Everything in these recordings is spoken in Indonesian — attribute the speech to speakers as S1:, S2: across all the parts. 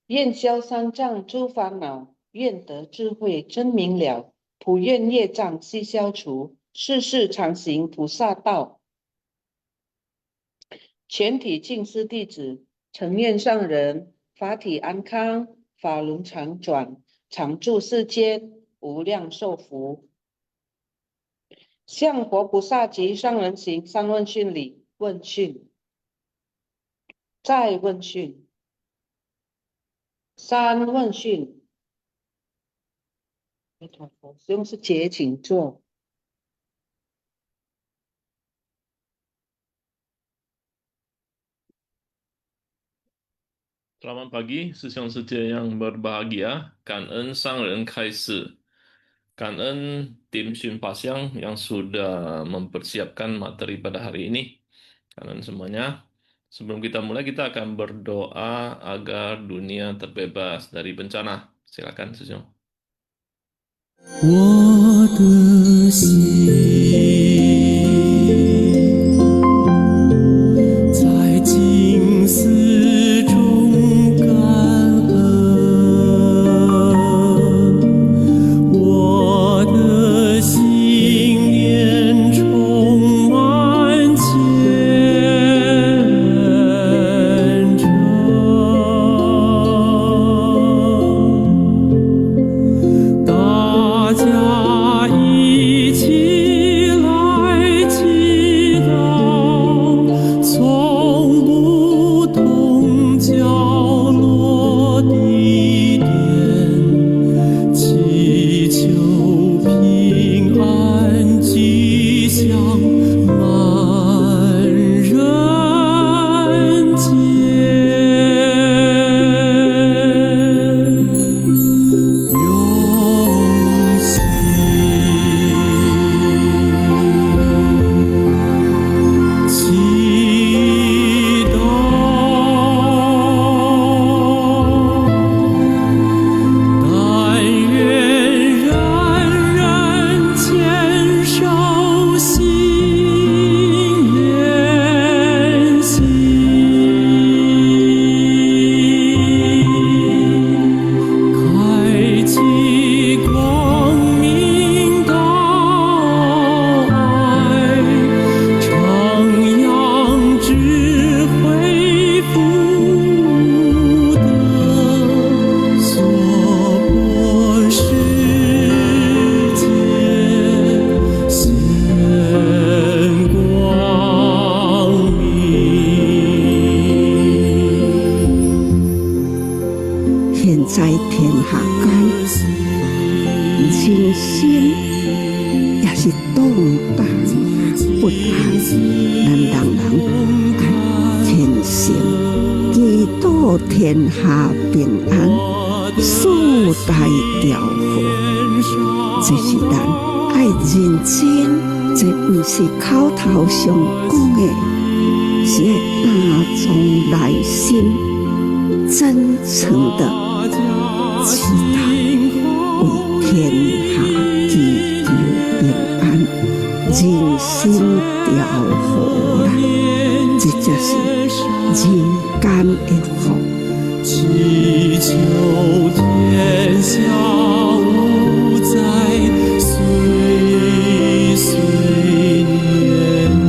S1: 愿消三障诸烦恼，愿得智慧真明了。普愿业障悉消除，世世常行菩萨道。全体净师弟子，成愿上人，法体安康，法轮常转，常住世间，无量寿福。向佛菩萨及上人行三问讯礼，问讯，再问讯，三问讯。阿弥陀佛，师兄是结请坐。
S2: Selamat pagi, Sesiong setia yang berbahagia.感恩上人开示，感恩tim Sympasiang yang sudah mempersiapkan materi pada hari ini.感恩semuanya. Sebelum kita mulai, kita akan berdoa agar dunia terbebas dari bencana. Silakan, Sesiong.
S3: 我的心在静思中感恩，我的心念充满虔诚。大家一起来祈祷，从不同角落地点，祈求平安吉祥满人间。用心祈祷，但愿人人坚守心连心。开启光明道爱，徜徉智慧福德，娑婆世界显光明。
S4: 现在天下间，人心也是动荡不安，咱人人爱虔诚，祈祷天下平安，四大调和。这是咱爱认真，这不是口头上讲的，是要打从内心真诚的祈祷，为天下祈求平安，人心调和啦，这就是人间的福。
S3: 祈求天下无灾，岁岁年年。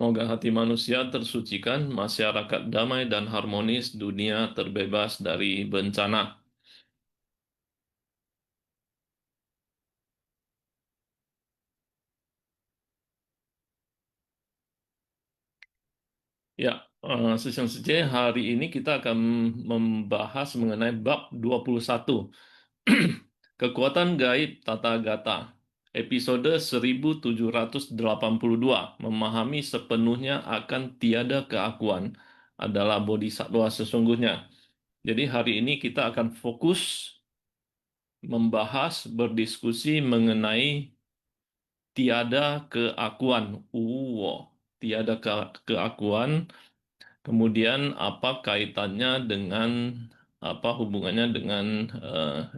S2: Semoga hati manusia tersucikan, masyarakat damai dan harmonis, dunia terbebas dari bencana. Ya, Sesiong setia hari ini kita akan membahas mengenai bab 21. Kekuatan gaib tata gata. Episode 1782. Memahami sepenuhnya akan tiada keakuan adalah bodhisattva sesungguhnya. Jadi hari ini kita akan fokus membahas, berdiskusi mengenai tiada keakuan. Tiada keakuan. Kemudian apa kaitannya dengan apa hubungannya dengan 5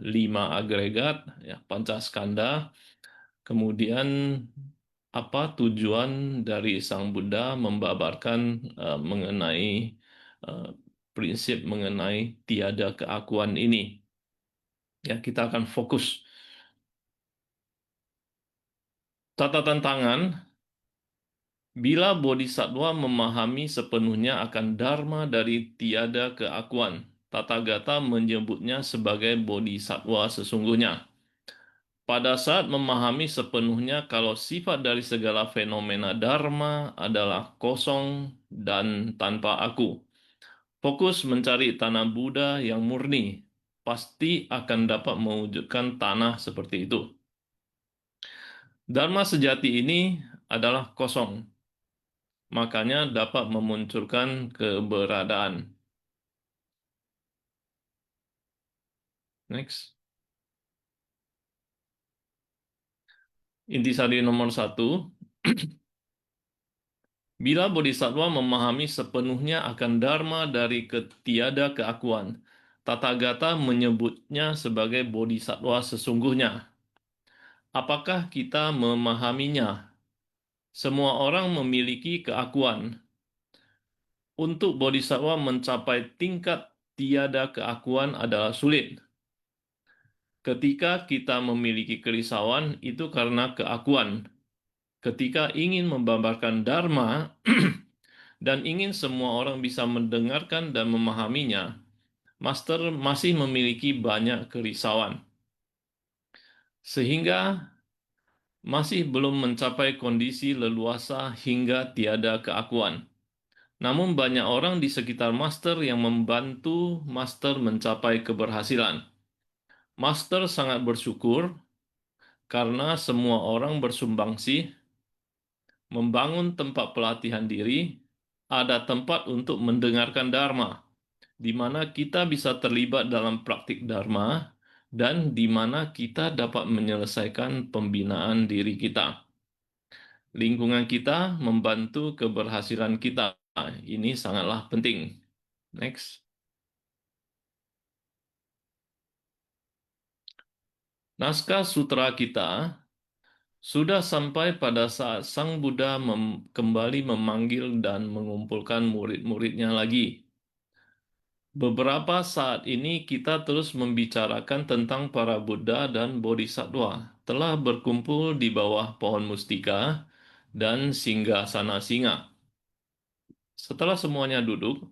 S2: agregat, ya, Pancaskanda. Kemudian apa tujuan dari Sang Buddha membabarkan mengenai eh, prinsip mengenai tiada keakuan ini. Ya, kita akan fokus. Catatan tangan, bila bodhisattva memahami sepenuhnya akan dharma dari tiada keakuan, Tathagata menyebutnya sebagai bodhisattva sesungguhnya. Pada saat memahami sepenuhnya kalau sifat dari segala fenomena dharma adalah kosong dan tanpa aku, fokus mencari tanah Buddha yang murni, pasti akan dapat mewujudkan tanah seperti itu. Dharma sejati ini adalah kosong, makanya dapat memunculkan keberadaan. Next. Intisari nomor 1. Bila bodhisattva memahami sepenuhnya akan dharma dari ketiada keakuan, Tathagata menyebutnya sebagai bodhisattva sesungguhnya. Apakah kita memahaminya? Semua orang memiliki keakuan. Untuk bodhisattva mencapai tingkat tiada keakuan adalah sulit. Ketika kita memiliki kerisauan, itu karena keakuan. Ketika ingin membabarkan dharma dan ingin semua orang bisa mendengarkan dan memahaminya, Master masih memiliki banyak kerisauan. Sehingga masih belum mencapai kondisi leluasa hingga tiada keakuan. Namun banyak orang di sekitar Master yang membantu Master mencapai keberhasilan. Master sangat bersyukur karena semua orang bersumbangsih, membangun tempat pelatihan diri, ada tempat untuk mendengarkan Dharma, di mana kita bisa terlibat dalam praktik Dharma, dan di mana kita dapat menyelesaikan pembinaan diri kita. Lingkungan kita membantu keberhasilan kita. Ini sangatlah penting. Next. Naskah sutra kita sudah sampai pada saat Sang Buddha kembali memanggil dan mengumpulkan murid-muridnya lagi. Beberapa saat ini kita terus membicarakan tentang para Buddha dan Bodhisattva telah berkumpul di bawah pohon mustika dan singgasana singa. Setelah semuanya duduk,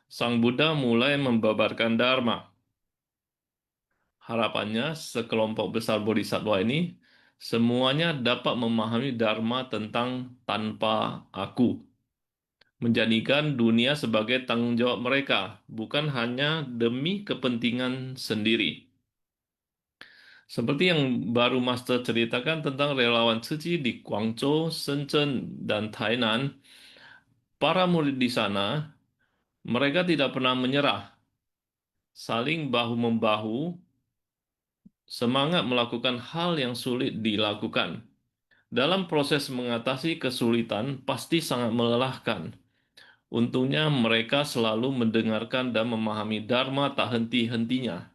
S2: Sang Buddha mulai membabarkan Dharma. Harapannya sekelompok besar Bodhisattva ini semuanya dapat memahami Dharma tentang tanpa aku, menjadikan dunia sebagai tanggung jawab mereka, bukan hanya demi kepentingan sendiri. Seperti yang baru Master ceritakan tentang relawan suci di Guangzhou, Shenzhen, dan Tainan, para murid di sana, mereka tidak pernah menyerah, saling bahu-membahu, semangat melakukan hal yang sulit dilakukan. Dalam proses mengatasi kesulitan pasti sangat melelahkan. Untungnya mereka selalu mendengarkan dan memahami Dharma tak henti-hentinya.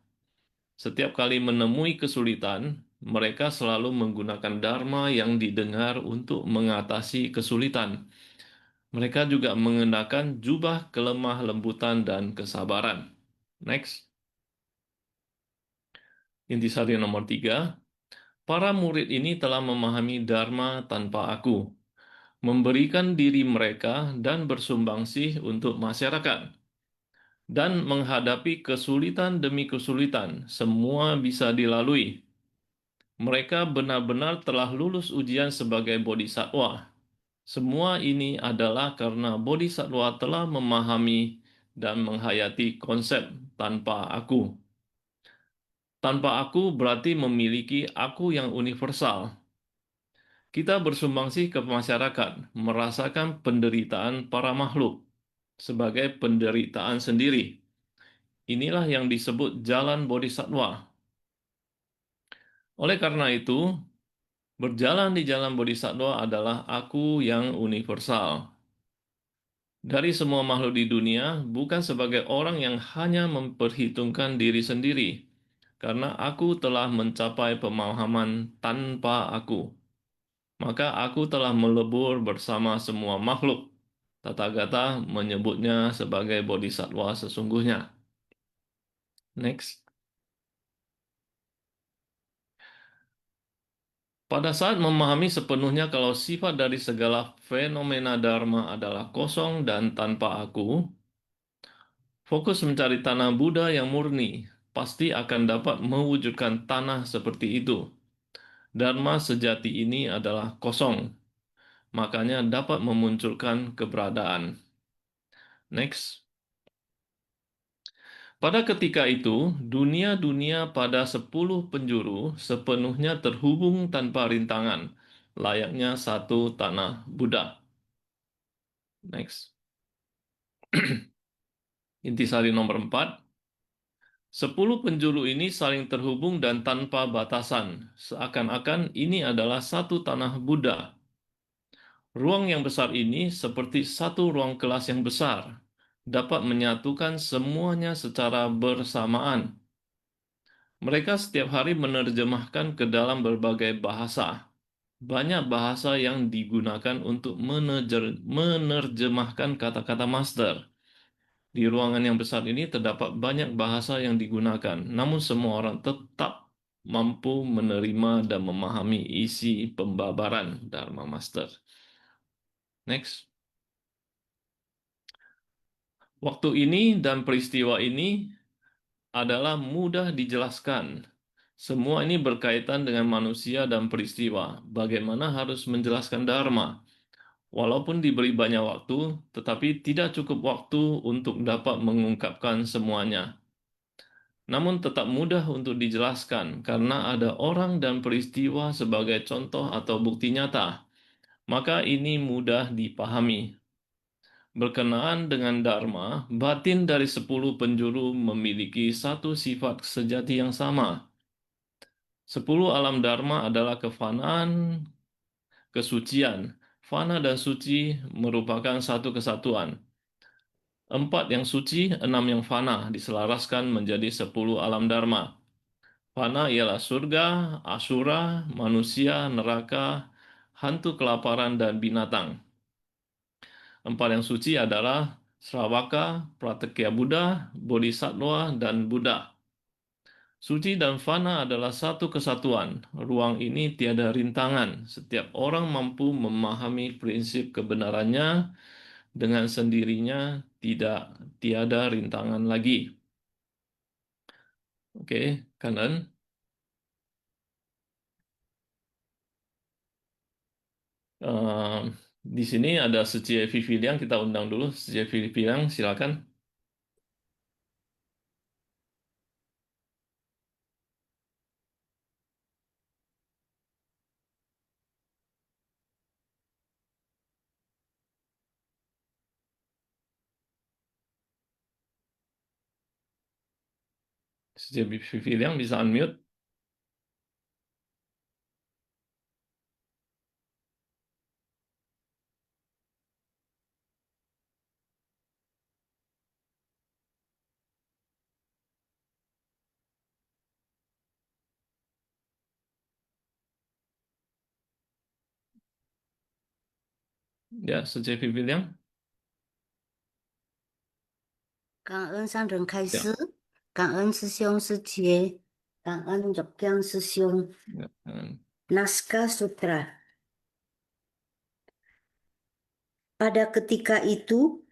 S2: Setiap kali menemui kesulitan, mereka selalu menggunakan Dharma yang didengar untuk mengatasi kesulitan. Mereka juga mengenakan jubah kelemah lembutan dan kesabaran. Next. Intisari nomor 3. Para murid ini telah memahami Dharma tanpa aku, memberikan diri mereka dan bersumbangsih untuk masyarakat. Dan menghadapi kesulitan demi kesulitan, semua bisa dilalui. Mereka benar-benar telah lulus ujian sebagai bodhisattva. Semua ini adalah karena bodhisattva telah memahami dan menghayati konsep tanpa aku. Tanpa aku berarti memiliki aku yang universal. Kita bersumbangsih ke masyarakat, merasakan penderitaan para makhluk sebagai penderitaan sendiri. Inilah yang disebut jalan bodhisattva. Oleh karena itu, berjalan di jalan bodhisattva adalah aku yang universal. dari semua makhluk di dunia, bukan sebagai orang yang hanya memperhitungkan diri sendiri, karena aku telah mencapai pemahaman tanpa aku. Maka aku telah melebur bersama semua makhluk. Tathagata menyebutnya sebagai bodhisattva sesungguhnya. Next. Pada saat memahami sepenuhnya kalau sifat dari segala fenomena dharma adalah kosong dan tanpa aku, fokus mencari tanah Buddha yang murni pasti akan dapat mewujudkan tanah seperti itu. Dharma sejati ini adalah kosong, makanya dapat memunculkan keberadaan. Next. Pada ketika itu, dunia-dunia pada 10 penjuru sepenuhnya terhubung tanpa rintangan, layaknya satu tanah Buddha. Next. Intisari nomor 4. 10 penjuru ini saling terhubung dan tanpa batasan, seakan-akan ini adalah satu tanah Buddha. Ruang yang besar ini seperti satu ruang kelas yang besar, dapat menyatukan semuanya secara bersamaan. Mereka setiap hari menerjemahkan ke dalam berbagai bahasa. Banyak bahasa yang digunakan untuk menerjemahkan kata-kata master. Di ruangan yang besar ini terdapat banyak bahasa yang digunakan, namun semua orang tetap mampu menerima dan memahami isi pembabaran Dharma Master. Next. Waktu ini dan peristiwa ini adalah mudah dijelaskan. Semua ini berkaitan dengan manusia dan peristiwa. Bagaimana harus menjelaskan Dharma? Walaupun diberi banyak waktu, tetapi tidak cukup waktu untuk dapat mengungkapkan semuanya. Namun tetap mudah untuk dijelaskan karena ada orang dan peristiwa sebagai contoh atau bukti nyata. Maka ini mudah dipahami. Berkenaan dengan Dharma, batin dari 10 penjuru memiliki satu sifat sejati yang sama. 10 alam Dharma adalah kefanaan, kesucian. Fana dan suci merupakan satu kesatuan. 4 yang suci, 6 yang fana diselaraskan menjadi 10 alam Dharma. Fana ialah surga, asura, manusia, neraka, hantu kelaparan, dan binatang. 4 yang suci adalah Sravaka, Pratekya Buddha, Bodhisattva, dan Buddha. Suci dan fana adalah satu kesatuan. Ruang ini tiada rintangan. Setiap orang mampu memahami prinsip kebenarannya dengan sendirinya, tiada rintangan lagi. Oke, kanan. Di sini ada Sejie Viviliang, kita undang dulu. Sejie Viviliang, silakan. Sejie Viviliang bisa unmute. Ya, Sejie Viviliang.
S5: 感恩上人开
S2: 呀
S5: 示，感恩师兄师姐，感恩玉江师兄。
S2: Ya, kanan.
S5: Naskah Sutra. Pada ketika itu,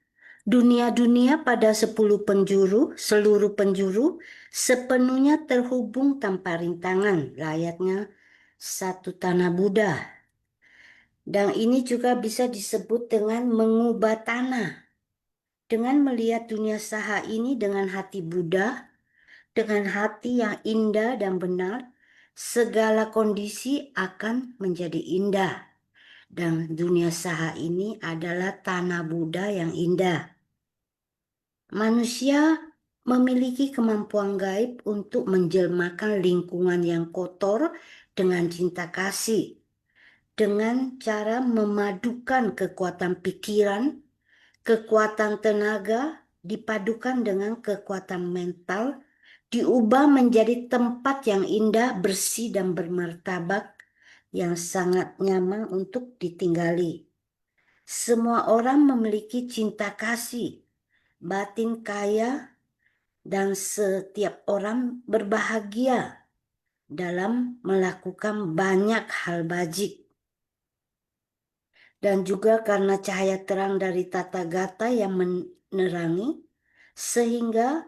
S5: dunia-dunia pada 10 penjuru, seluruh penjuru, sepenuhnya terhubung tanpa rintangan, layaknya satu tanah Buddha. Dan ini juga bisa disebut dengan mengubah tanah. Dengan melihat dunia saha ini dengan hati Buddha, dengan hati yang indah dan benar, segala kondisi akan menjadi indah. Dan dunia saha ini adalah tanah Buddha yang indah. Manusia memiliki kemampuan gaib untuk menjelmakan lingkungan yang kotor dengan cinta kasih, dengan cara memadukan kekuatan pikiran, kekuatan tenaga dipadukan dengan kekuatan mental, diubah menjadi tempat yang indah, bersih, dan bermartabat yang sangat nyaman untuk ditinggali. Semua orang memiliki cinta kasih, batin kaya, dan setiap orang berbahagia dalam melakukan banyak hal bajik. Dan juga karena cahaya terang dari tata gata yang menerangi, sehingga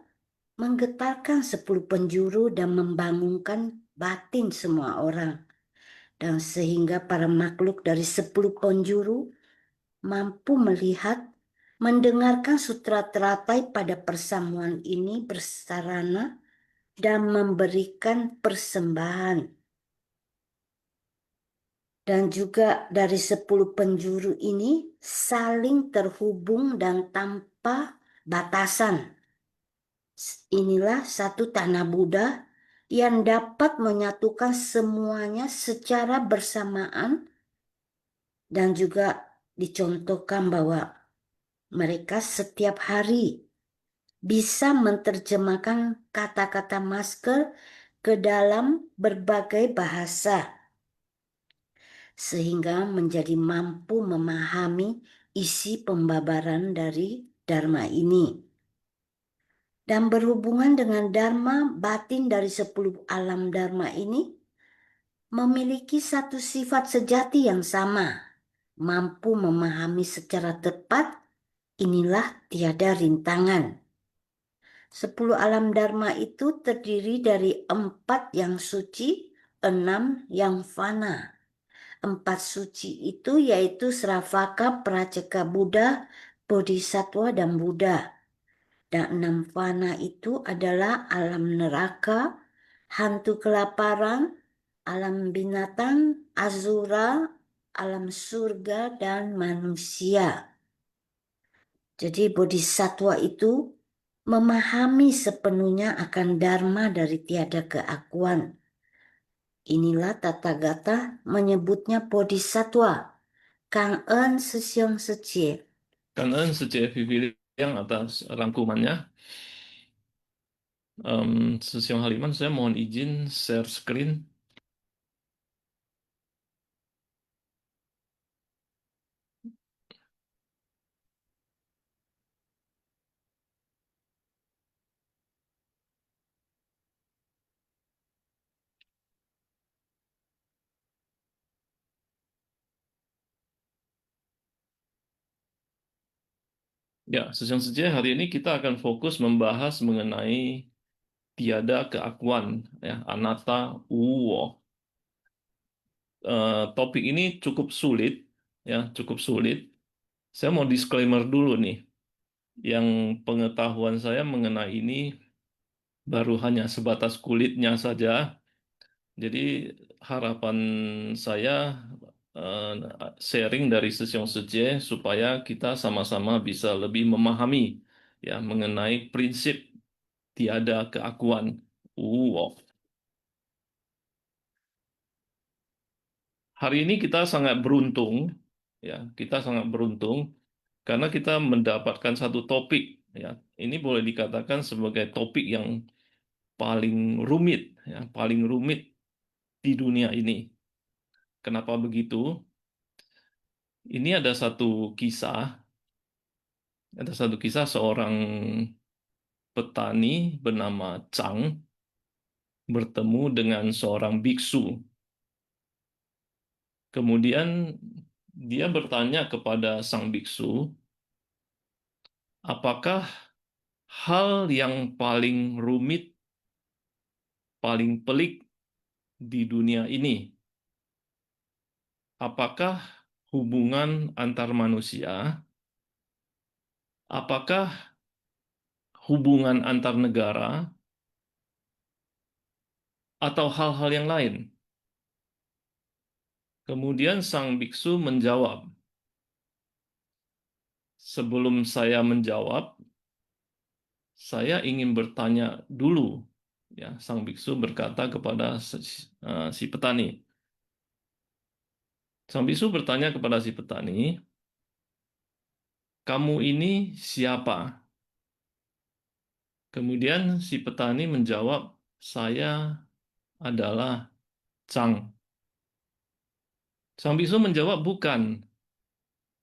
S5: menggetarkan 10 penjuru dan membangunkan batin semua orang. Dan sehingga para makhluk dari 10 penjuru mampu melihat, mendengarkan sutra teratai pada persamuan ini bersarana dan memberikan persembahan. Dan juga dari 10 penjuru ini saling terhubung dan tanpa batasan. Inilah satu tanah Buddha yang dapat menyatukan semuanya secara bersamaan, dan juga dicontohkan bahwa mereka setiap hari bisa menerjemahkan kata-kata masker ke dalam berbagai bahasa, sehingga menjadi mampu memahami isi pembabaran dari Dharma ini. Dan berhubungan dengan Dharma, batin dari 10 alam Dharma ini memiliki satu sifat sejati yang sama, mampu memahami secara tepat. Inilah tiada rintangan. 10 alam Dharma itu terdiri dari 4 yang suci, 6 yang fana. 4 suci itu yaitu Sravaka, Praceka Buddha, Bodhisattva, dan Buddha. Dan 6 fana itu adalah alam neraka, hantu kelaparan, alam binatang, azura, alam surga, dan manusia. Jadi bodhisattva itu memahami sepenuhnya akan dharma dari tiada keakuan. Inilah Tathagata menyebutnya bodhisattva. Kang En Sesiong Secie.
S2: Karena sejak yang atas rangkumannya, Susiung Haliman, saya mohon izin share screen. Ya, Susiung Sejak hari ini kita akan fokus membahas mengenai tiada keakuan, ya, anatta uwo. Topik ini cukup sulit, ya, cukup sulit. Saya mau disclaimer dulu nih, yang pengetahuan saya mengenai ini baru hanya sebatas kulitnya saja. Jadi harapan saya sharing dari Sesiong Seje supaya kita sama-sama bisa lebih memahami ya mengenai prinsip tiada keakuan. Wow. Hari ini kita sangat beruntung, ya, kita sangat beruntung karena kita mendapatkan satu topik, ya. Ini boleh dikatakan sebagai topik yang paling rumit, ya, paling rumit di dunia ini. Kenapa begitu? Ini ada satu kisah seorang petani bernama Chang bertemu dengan seorang biksu. Kemudian dia bertanya kepada sang biksu, apakah hal yang paling rumit, paling pelik di dunia ini? Apakah hubungan antar manusia? Apakah hubungan antar negara? Atau hal-hal yang lain? Kemudian sang biksu menjawab, sebelum saya menjawab, saya ingin bertanya dulu. Ya, sang biksu berkata kepada si petani. Sang biksu bertanya kepada si petani, kamu ini siapa? Kemudian si petani menjawab, saya adalah Chang. Sang bisu menjawab, bukan.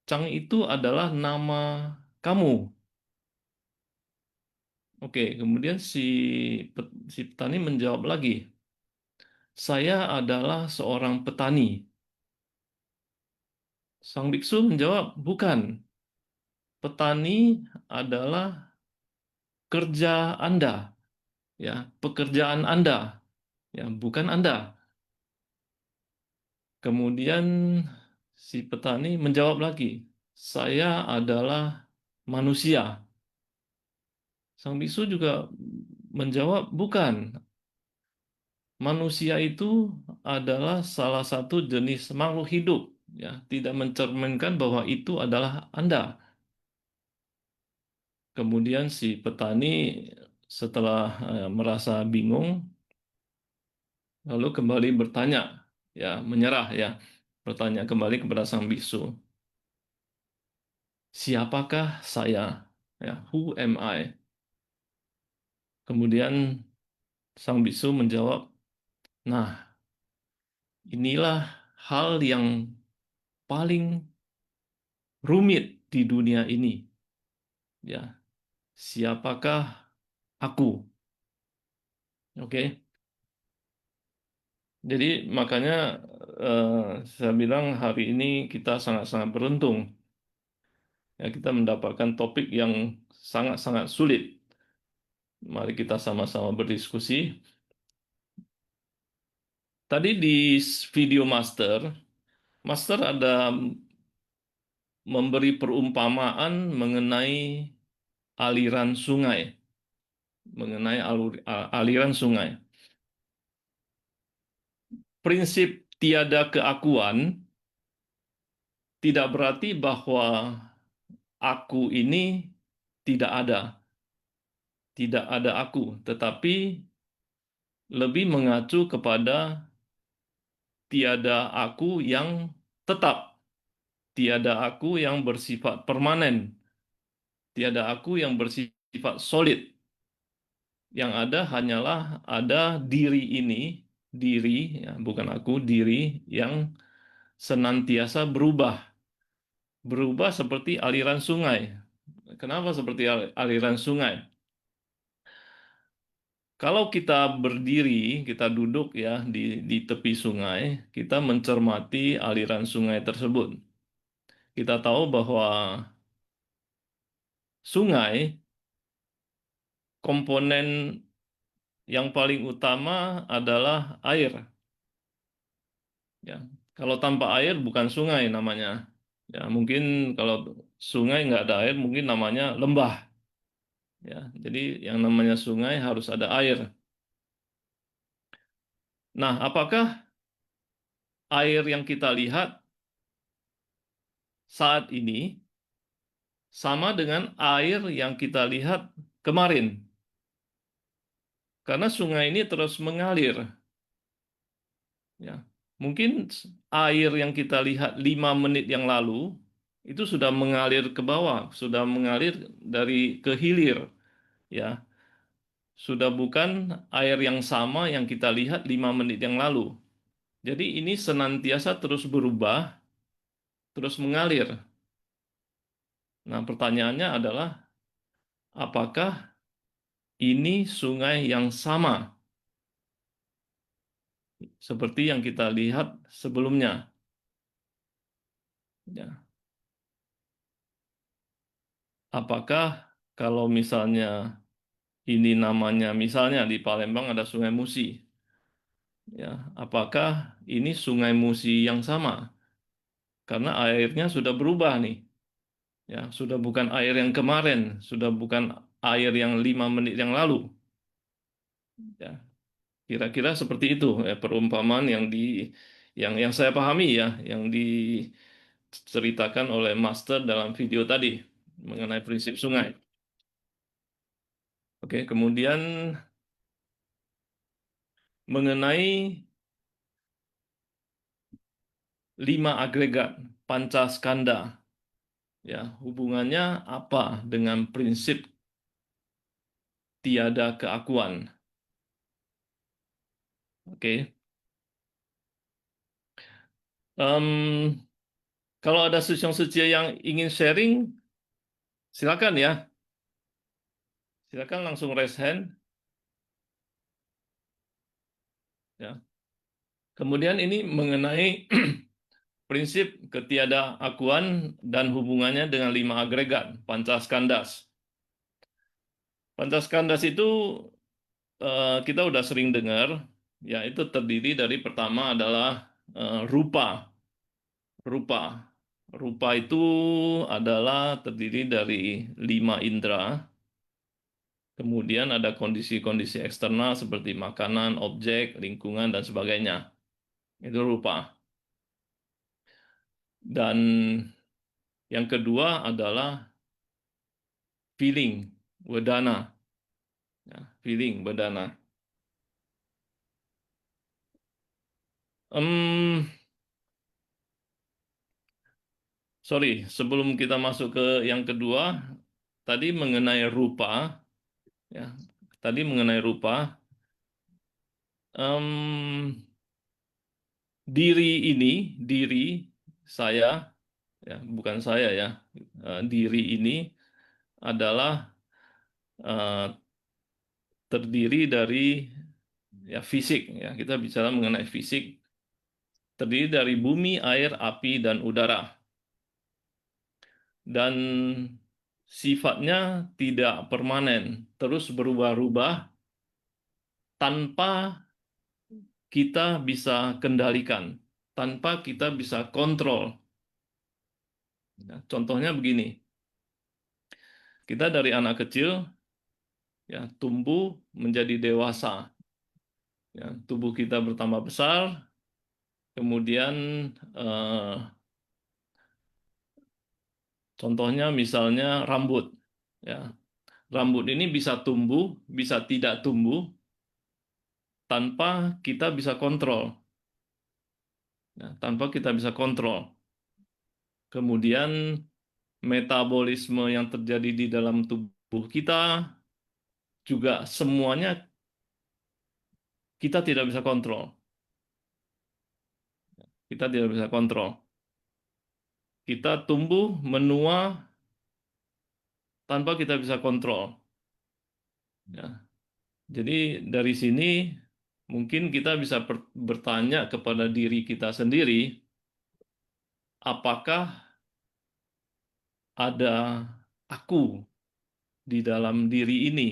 S2: Chang itu adalah nama kamu. Oke, kemudian si petani menjawab lagi, saya adalah seorang petani. Sang biksu menjawab, bukan. Petani adalah kerja Anda, ya, pekerjaan Anda, ya, bukan Anda. Kemudian si petani menjawab lagi, saya adalah manusia. Sang biksu juga menjawab, bukan. Manusia itu adalah salah satu jenis makhluk hidup, ya, tidak mencerminkan bahwa itu adalah Anda. Kemudian si petani setelah merasa bingung, lalu kembali bertanya, ya, menyerah, ya, bertanya kembali kepada sang biksu, siapakah saya? Ya, who am I? Kemudian sang biksu menjawab, nah, inilah hal yang paling rumit di dunia ini. Ya, siapakah aku? Oke. Jadi makanya eh, saya bilang hari ini kita sangat-sangat beruntung. Ya, kita mendapatkan topik yang sangat-sangat sulit. Mari kita sama-sama berdiskusi. Tadi di video Master ada memberi perumpamaan mengenai aliran sungai, aliran sungai. Prinsip tiada keakuan tidak berarti bahwa aku ini tidak ada. Tidak ada aku, tetapi lebih mengacu kepada tiada aku yang tetap, tiada aku yang bersifat permanen, tiada aku yang bersifat solid. Yang ada hanyalah ada diri ini, diri, ya, bukan aku, diri yang senantiasa berubah. Berubah seperti aliran sungai. Kenapa seperti aliran sungai? Kalau kita berdiri, kita duduk, ya, di tepi sungai, kita mencermati aliran sungai tersebut. Kita tahu bahwa sungai, komponen yang paling utama adalah air. Ya, kalau tanpa air bukan sungai namanya. Ya, mungkin kalau sungai nggak ada air, mungkin namanya lembah. Ya, jadi yang namanya sungai harus ada air. Nah, apakah air yang kita lihat saat ini sama dengan air yang kita lihat kemarin? Karena sungai ini terus mengalir. Ya, mungkin air yang kita lihat 5 menit yang lalu itu sudah mengalir ke bawah, sudah mengalir dari ke hilir, ya. Sudah bukan air yang sama yang kita lihat 5 menit yang lalu. Jadi ini senantiasa terus berubah, terus mengalir. Nah, pertanyaannya adalah, apakah ini sungai yang sama seperti yang kita lihat sebelumnya? Ya. Apakah kalau misalnya ini namanya, misalnya di Palembang ada Sungai Musi, ya, apakah ini Sungai Musi yang sama? Karena airnya sudah berubah nih, ya, sudah bukan air yang kemarin, sudah bukan air yang 5 menit yang lalu, ya. Kira-kira seperti itu, ya, perumpamaan yang saya pahami, ya, yang diceritakan oleh Master dalam video tadi mengenai prinsip sungai. Oke, kemudian mengenai 5 agregat Pancaskanda. Ya, hubungannya apa dengan prinsip tiada keakuan? Oke. Em, Kalau ada Sesiong Setia yang ingin sharing, silakan ya. Silakan langsung raise hand. Ya. Kemudian ini mengenai prinsip ketiadaakuan dan hubungannya dengan 5 agregat, Pancaskandas. Pancaskandas itu kita udah sering dengar, ya itu terdiri dari pertama adalah rupa. Rupa. Rupa itu adalah terdiri dari 5 indera. Kemudian ada kondisi-kondisi eksternal seperti makanan, objek, lingkungan, dan sebagainya. Itu rupa. Dan yang kedua adalah feeling, wedana. Ya, feeling, wedana. Sorry, sebelum kita masuk ke yang kedua, tadi mengenai rupa, ya, tadi mengenai rupa, diri saya, ya, bukan saya ya, diri ini adalah terdiri dari ya fisik, ya kita bicara mengenai fisik, terdiri dari bumi, air, api, dan udara, dan sifatnya tidak permanen, terus berubah-ubah tanpa kita bisa kendalikan, tanpa kita bisa kontrol. Contohnya begini, kita dari anak kecil ya tumbuh menjadi dewasa, ya, tubuh kita bertambah besar, kemudian contohnya misalnya rambut, ya, rambut ini bisa tumbuh, bisa tidak tumbuh tanpa kita bisa kontrol, ya, tanpa kita bisa kontrol. Kemudian metabolisme yang terjadi di dalam tubuh kita juga semuanya kita tidak bisa kontrol. Kita tidak bisa kontrol. Kita tumbuh, menua, tanpa kita bisa kontrol. Ya. Jadi dari sini mungkin kita bisa bertanya kepada diri kita sendiri, apakah ada aku di dalam diri ini?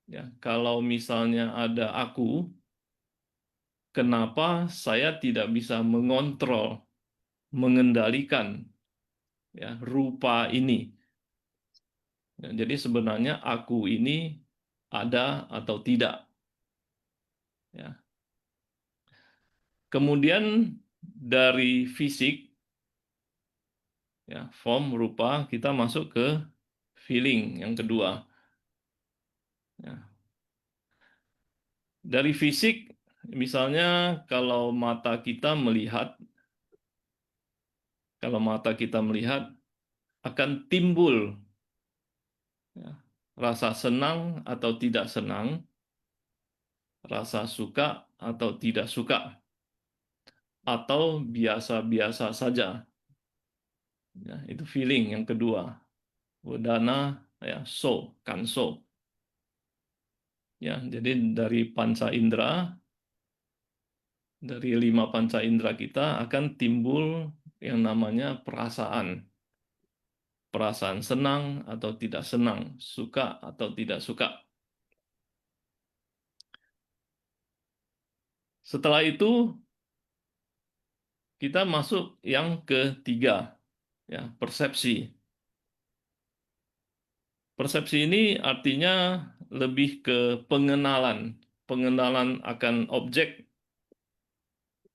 S2: Ya, kalau misalnya ada aku, kenapa saya tidak bisa mengontrol, mengendalikan ya rupa ini? Ya, jadi sebenarnya aku ini ada atau tidak. Ya. Kemudian dari fisik, ya, form, rupa, kita masuk ke feeling yang kedua. Ya. Dari fisik, misalnya kalau mata kita melihat, akan timbul ya, rasa senang atau tidak senang, rasa suka atau tidak suka, atau biasa-biasa saja. Ya, itu feeling yang kedua. Wedana, ya, kanso. Ya, jadi dari panca indera, dari 5 panca indera kita akan timbul yang namanya perasaan. Perasaan senang atau tidak senang, suka atau tidak suka. Setelah itu, kita masuk yang ketiga, ya, persepsi. Persepsi ini artinya lebih ke pengenalan akan objek.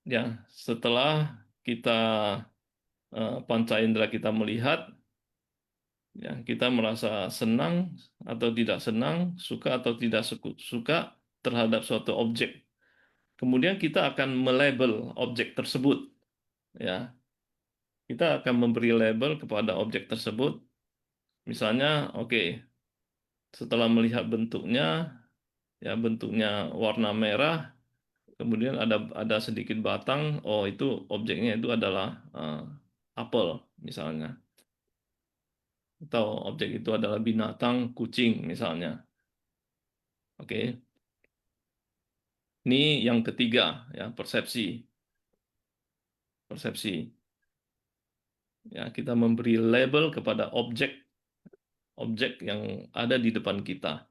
S2: Ya, setelah kita panca indera kita melihat, ya, kita merasa senang atau tidak senang, suka atau tidak suka terhadap suatu objek. Kemudian kita akan melabel objek tersebut. Ya, kita akan memberi label kepada objek tersebut. Misalnya, oke, setelah melihat bentuknya, ya bentuknya warna merah, kemudian ada sedikit batang, oh itu objeknya itu adalah apel misalnya, atau objek itu adalah binatang kucing misalnya. Oke, ini yang ketiga ya, persepsi. Persepsi. Ya, kita memberi label kepada objek yang ada di depan kita.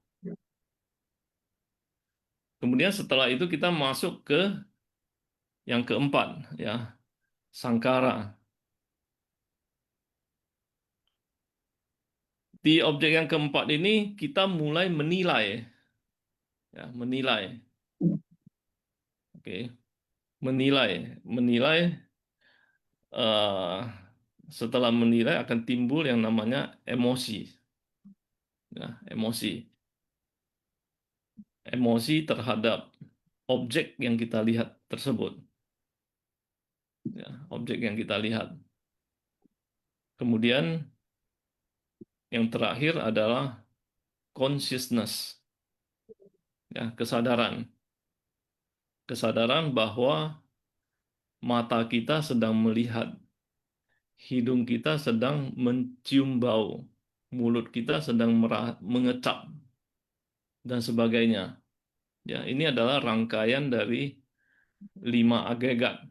S2: Kemudian setelah itu kita masuk ke yang keempat, ya, sangkara. Di objek yang keempat ini kita mulai menilai, ya, menilai, oke, menilai. eh, Setelah menilai akan timbul yang namanya emosi, ya, emosi terhadap objek yang kita lihat tersebut, ya, objek yang kita lihat. Kemudian yang terakhir adalah consciousness, ya, kesadaran bahwa mata kita sedang melihat, hidung kita sedang mencium bau, mulut kita sedang mengecap, dan sebagainya. Ya, ini adalah rangkaian dari 5 agregat.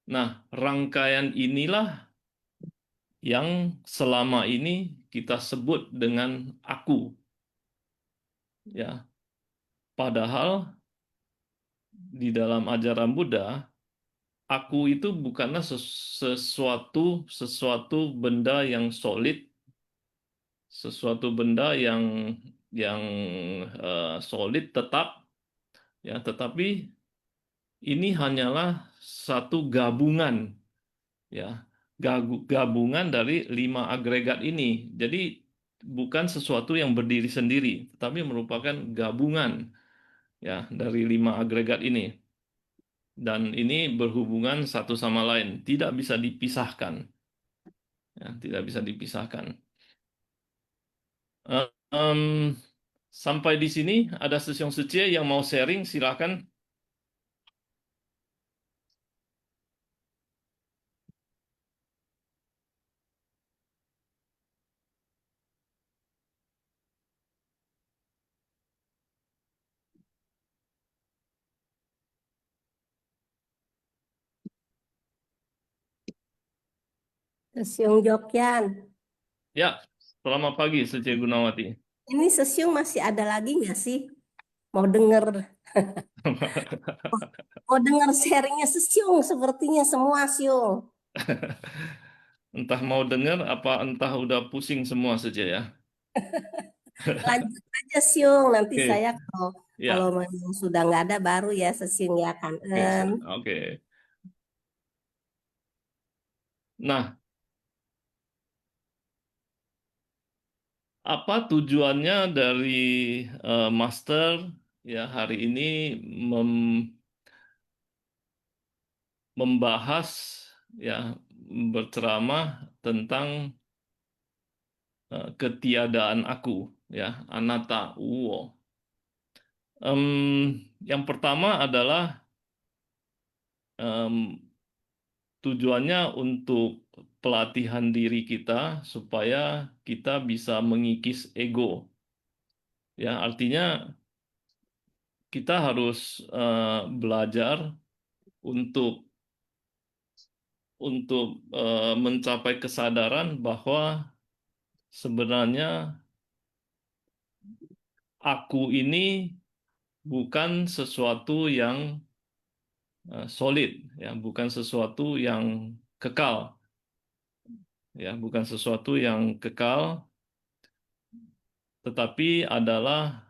S2: Nah, rangkaian inilah yang selama ini kita sebut dengan aku. Ya, padahal di dalam ajaran Buddha, aku itu bukanlah sesuatu benda yang solid, sesuatu benda yang solid tetap, ya, tetapi ini hanyalah satu gabungan, ya, gabungan dari 5 agregat ini. Jadi bukan sesuatu yang berdiri sendiri, tetapi merupakan gabungan, ya, dari 5 agregat ini. Dan ini berhubungan satu sama lain, tidak bisa dipisahkan. Ya, tidak bisa dipisahkan. Eh, em, Sampai di sini ada Sesiong Suci yang mau sharing, silakan.
S6: Sesiung Jogjan.
S2: Ya, selamat pagi Suci Gunawati.
S6: Ini Sesiung masih ada lagi nggak sih? Mau denger, mau denger sharingnya Sesiung sepertinya semua Siung.
S2: Entah mau dengar apa entah udah pusing semua saja ya.
S6: Lanjut aja Siung, nanti
S2: Oke,
S6: saya kalau kalau
S2: ya,
S6: memang sudah nggak ada baru ya Sesiung ya kan.
S2: oke, oke. Nah, apa tujuannya dari Master ya hari ini membahas, ya, berceramah tentang ketiadaan aku, ya, anatta uwo. Yang pertama adalah em, tujuannya untuk pelatihan diri kita supaya kita bisa mengikis ego. Ya, artinya kita harus belajar untuk mencapai kesadaran bahwa sebenarnya aku ini bukan sesuatu yang solid, ya, bukan sesuatu yang kekal, ya, bukan sesuatu yang kekal, tetapi adalah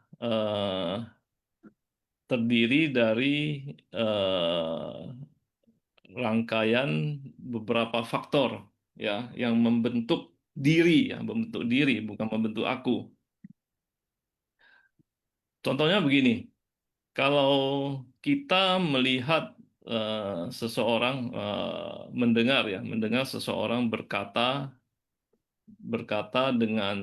S2: terdiri dari rangkaian beberapa faktor, ya, yang membentuk diri, ya, membentuk diri, bukan membentuk aku. Contohnya begini, kalau kita melihat seseorang mendengar seseorang berkata dengan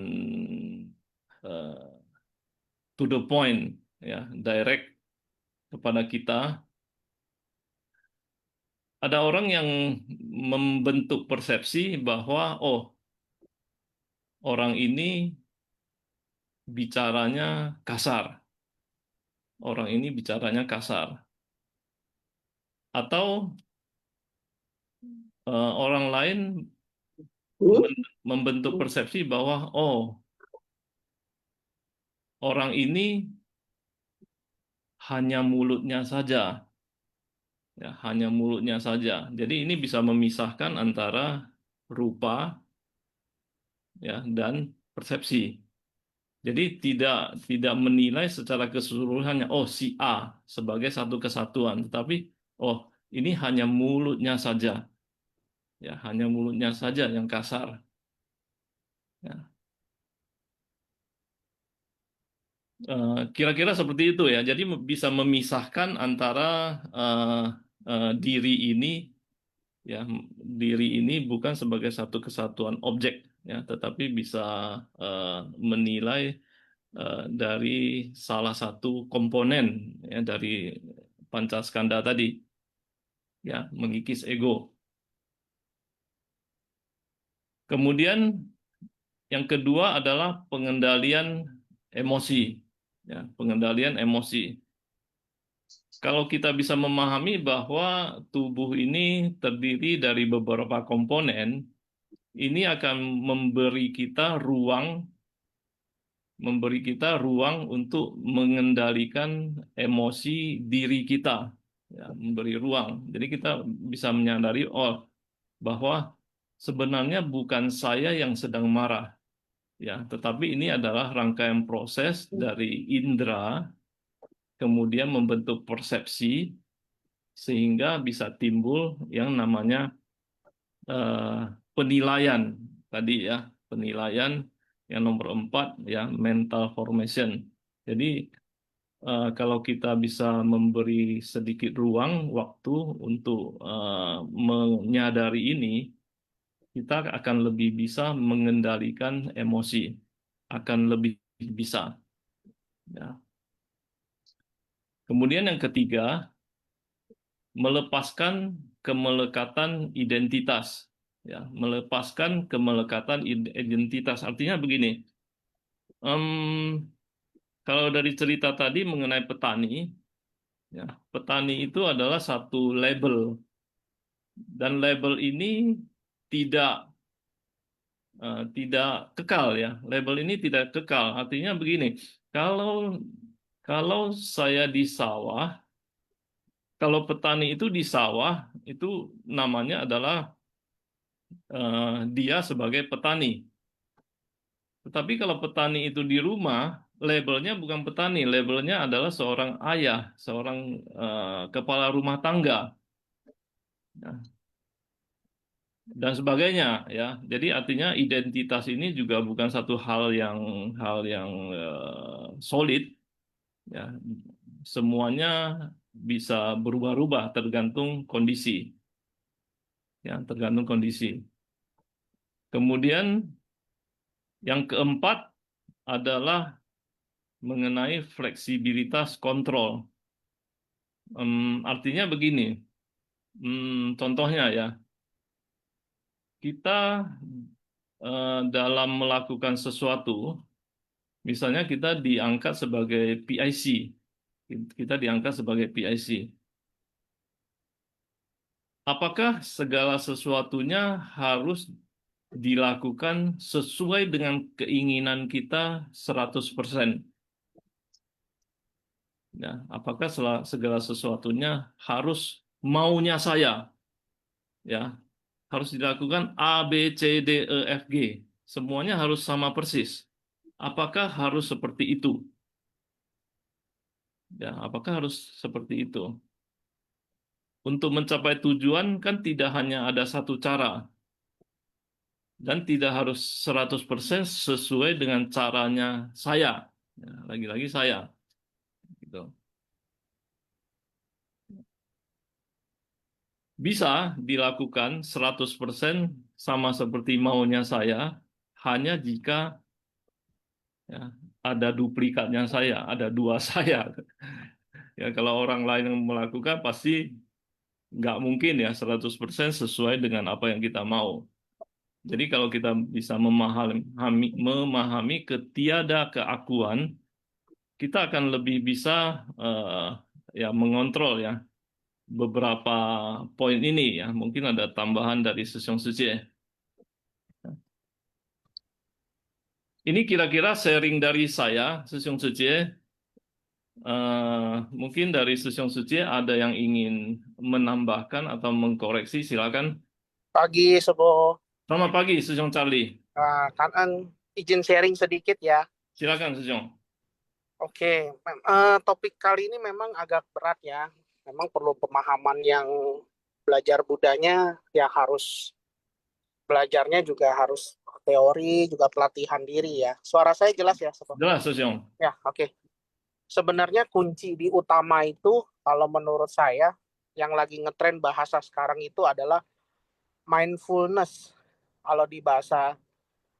S2: to the point, ya, direct kepada kita. Ada orang yang membentuk persepsi bahwa orang ini bicaranya kasar. Orang ini bicaranya kasar. Atau orang lain membentuk persepsi bahwa orang ini hanya mulutnya saja. Ya, hanya mulutnya saja. Jadi ini bisa memisahkan antara rupa, ya, dan persepsi. Jadi tidak menilai secara keseluruhannya si A sebagai satu kesatuan, tetapi ini hanya mulutnya saja. Ya, hanya mulutnya saja yang kasar. Ya. Kira-kira seperti itu ya. Jadi bisa memisahkan antara diri ini, ya, diri ini bukan sebagai satu kesatuan objek, ya, tetapi bisa menilai dari salah satu komponen, ya, dari pancaskanda tadi, ya, mengikis ego. Kemudian yang kedua adalah pengendalian emosi, ya, pengendalian emosi. Kalau kita bisa memahami bahwa tubuh ini terdiri dari beberapa komponen, ini akan memberi kita ruang untuk mengendalikan emosi diri kita, ya, memberi ruang. Jadi kita bisa menyadari bahwa sebenarnya bukan saya yang sedang marah, ya, tetapi ini adalah rangkaian proses dari indera kemudian membentuk persepsi sehingga bisa timbul yang namanya penilaian tadi, ya, penilaian yang nomor 4, ya, mental formation. Jadi kalau kita bisa memberi sedikit ruang waktu untuk menyadari ini, kita akan lebih bisa mengendalikan emosi, akan lebih bisa. Ya. Kemudian yang ketiga, melepaskan kemelekatan identitas. Ya, melepaskan kemelekatan identitas. Artinya begini, kalau dari cerita tadi mengenai petani, ya, petani itu adalah satu label, dan label ini tidak kekal, ya. Label ini tidak kekal. Artinya begini, kalau saya di sawah, kalau petani itu di sawah, itu namanya adalah dia sebagai petani. Tetapi kalau petani itu di rumah, labelnya bukan petani, labelnya adalah seorang ayah, seorang kepala rumah tangga, ya, dan sebagainya, ya. Jadi artinya identitas ini juga bukan satu hal yang solid, ya. Semuanya bisa berubah-ubah tergantung kondisi, ya, tergantung kondisi. Kemudian yang keempat adalah mengenai fleksibilitas kontrol. Artinya begini, contohnya, ya, kita dalam melakukan sesuatu, misalnya kita diangkat sebagai PIC, apakah segala sesuatunya harus dilakukan sesuai dengan keinginan kita 100%? Ya, apakah segala sesuatunya harus maunya saya, ya, harus dilakukan A, B, C, D, E, F, G. Semuanya harus sama persis. Apakah harus seperti itu? Ya, apakah harus seperti itu? Untuk mencapai tujuan kan tidak hanya ada satu cara. Dan tidak harus 100% sesuai dengan caranya saya. Ya, lagi-lagi saya. Gitu. Bisa dilakukan 100% sama seperti maunya saya, hanya jika ya, ada duplikatnya saya, ada dua saya. Ya, kalau orang lain yang melakukan pasti nggak mungkin ya 100% sesuai dengan apa yang kita mau. Jadi kalau kita bisa memahami ketiada keakuan, kita akan lebih bisa ya mengontrol ya beberapa poin ini ya. Mungkin ada tambahan dari Sesiong Suci. Ini kira-kira sharing dari saya, Sesiong Suci. Mungkin dari Sesiong Suci ada yang ingin menambahkan atau mengkoreksi, silakan.
S7: Pagi, Sebo.
S2: Selamat pagi, Sesiong Charlie.
S7: Kanan izin sharing sedikit ya.
S2: Silakan, Sesiong.
S7: Oke, topik kali ini memang agak berat ya. Memang perlu pemahaman yang belajar Budanya ya harus belajarnya juga harus teori, juga pelatihan diri ya. Suara saya jelas ya, Sebo?
S2: Jelas, Sesiong.
S7: Ya, oke. Sebenarnya kunci di utama itu kalau menurut saya yang lagi ngetren bahasa sekarang itu adalah mindfulness. Kalau di bahasa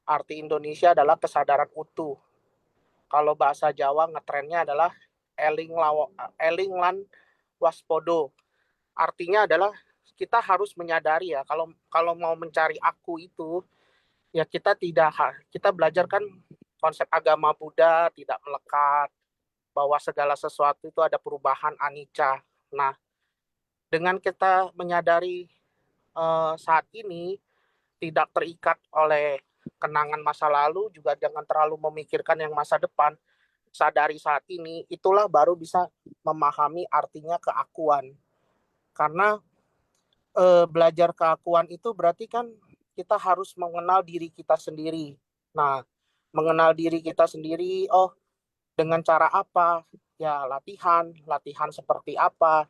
S7: arti Indonesia adalah kesadaran utuh. Kalau bahasa Jawa ngetrennya adalah eling lan waspodo. Artinya adalah kita harus menyadari ya kalau mau mencari aku itu ya kita belajar kan konsep agama Buddha tidak melekat, bahwa segala sesuatu itu ada perubahan anicca. Nah, dengan kita menyadari saat ini tidak terikat oleh kenangan masa lalu, juga jangan terlalu memikirkan yang masa depan. Sadari saat ini, itulah baru bisa memahami artinya keakuan. Karena belajar keakuan itu berarti kan kita harus mengenal diri kita sendiri. Nah, mengenal diri kita sendiri, dengan cara apa? Ya, latihan seperti apa?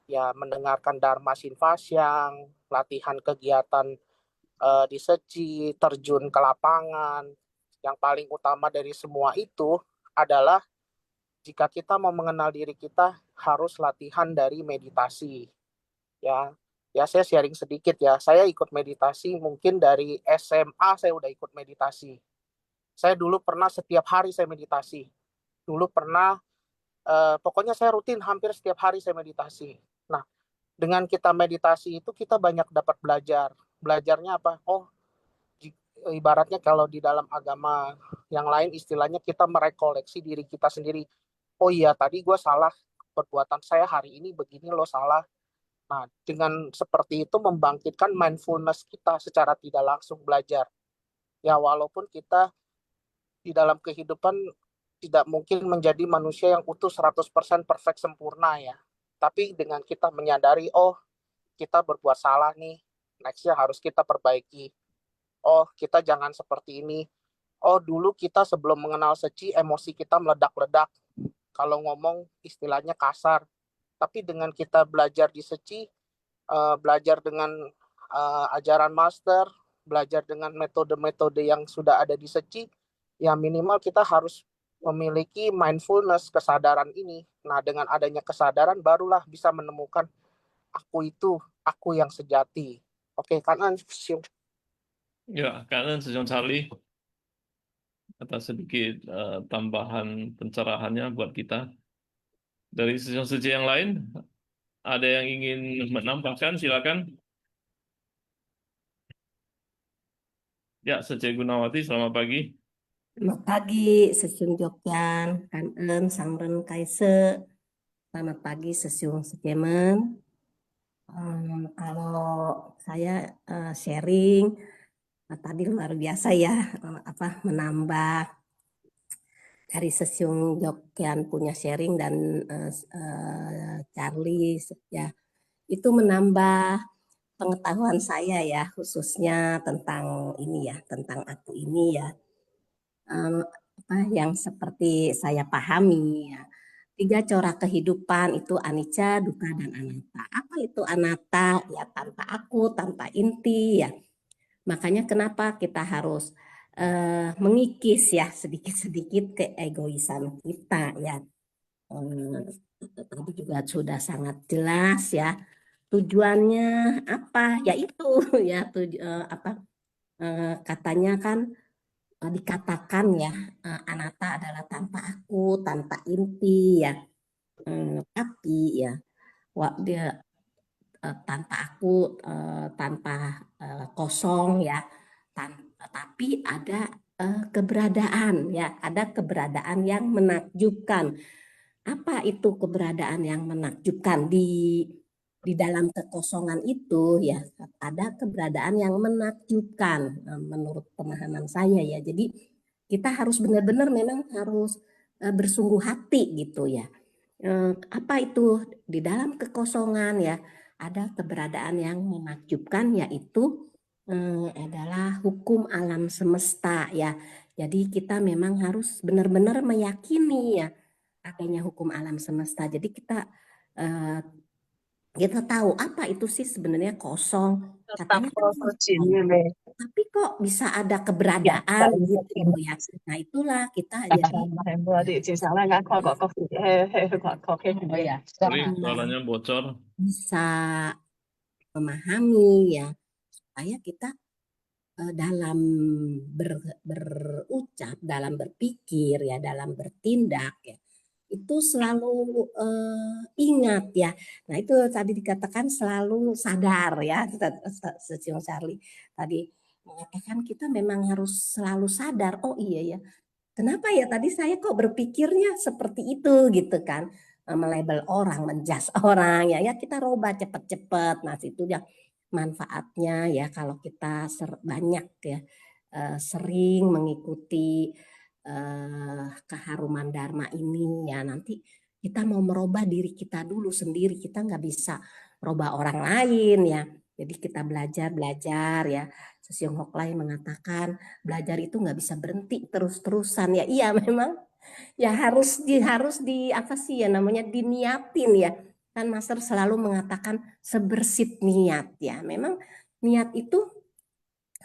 S7: Ya, mendengarkan Dharma Sinfasyang, latihan kegiatan di Seci, terjun ke lapangan. Yang paling utama dari semua itu adalah jika kita mau mengenal diri kita harus latihan dari meditasi. Ya saya sharing sedikit ya. Saya ikut meditasi mungkin dari SMA saya udah ikut meditasi. Saya dulu pernah setiap hari saya meditasi. Dulu pernah pokoknya saya rutin hampir setiap hari saya meditasi. Nah, dengan kita meditasi itu kita banyak dapat belajar. Belajarnya apa? Ibaratnya kalau di dalam agama yang lain istilahnya kita merekoleksi diri kita sendiri. Oh iya, tadi gue salah, perbuatan saya hari ini begini lo salah. Nah, dengan seperti itu membangkitkan mindfulness kita secara tidak langsung belajar. Ya, walaupun kita di dalam kehidupan tidak mungkin menjadi manusia yang utuh 100% perfect sempurna ya. Tapi dengan kita menyadari, kita berbuat salah nih, next-nya harus kita perbaiki. Kita jangan seperti ini. Dulu kita sebelum mengenal Seci, emosi kita meledak-ledak. Kalau ngomong istilahnya kasar. Tapi dengan kita belajar di Seci, belajar dengan ajaran master, belajar dengan metode-metode yang sudah ada di Seci, ya minimal kita harus memiliki mindfulness, kesadaran ini. Nah, dengan adanya kesadaran barulah bisa menemukan aku itu, aku yang sejati. Oke, kanan.
S2: Ya, kanan Sesiong Charlie. Atas sedikit tambahan pencerahannya buat kita. Dari Sesiong Suci yang lain, ada yang ingin menambahkan, silakan. Ya, Sece Gunawati, selamat pagi.
S6: Selamat pagi, Sesiung Jokyan, Kanen, Sangren, Kaise. Selamat pagi, Sesiung Sejemen. Kalau saya sharing, tadi luar biasa ya, menambah dari Sesiung Jokyan punya sharing dan Charlie ya, itu menambah pengetahuan saya ya, khususnya tentang ini ya, tentang aku ini ya. Yang seperti saya pahami ya, 3 corak kehidupan itu anicca, dukkha, dan anatta. Apa itu anatta? Ya tanpa aku, tanpa inti ya. Makanya kenapa kita harus mengikis ya sedikit-sedikit keegoisan kita ya. Tadi juga sudah sangat jelas ya tujuannya apa? Ya itu ya katanya kan dikatakan ya anatta adalah tanpa aku, tanpa inti ya. Tapi ya dia tanpa aku, tanpa kosong ya. Tapi ada keberadaan ya, ada keberadaan yang menakjubkan. Apa itu keberadaan yang menakjubkan? Di dalam kekosongan itu ya ada keberadaan yang menakjubkan menurut pemahaman saya ya. Jadi kita harus benar-benar memang harus bersungguh hati gitu ya. Apa itu di dalam kekosongan ya ada keberadaan yang menakjubkan, yaitu adalah hukum alam semesta ya. Jadi kita memang harus benar-benar meyakini ya adanya hukum alam semesta. Jadi kita tahu apa itu sih sebenarnya kosong. Katanya kan kosong, tapi kok bisa ada keberadaan gitu ya. Nah itulah kita jadi
S2: Sorry, suaranya bocor.
S6: bisa memahami ya supaya kita dalam berucap, dalam berpikir ya, dalam bertindak ya, itu selalu ingat ya. Nah itu tadi dikatakan selalu sadar ya, Sesiong Charlie tadi mengatakan kita memang harus selalu sadar. Oh iya ya, kenapa ya tadi saya kok berpikirnya seperti itu gitu kan, melabel orang, menjas orang ya, kita robah cepet-cepet. Nah itu dia manfaatnya ya kalau kita banyak ya sering mengikuti keharuman Dharma ini ya, nanti kita mau merubah diri kita dulu sendiri, kita nggak bisa merubah orang lain ya. Jadi kita belajar ya. Sesiong Hoklai mengatakan belajar itu nggak bisa berhenti terus-terusan ya. Iya memang ya harus di apa sih ya namanya diniatin ya. Kan Master selalu mengatakan sebersit niat ya. Memang niat itu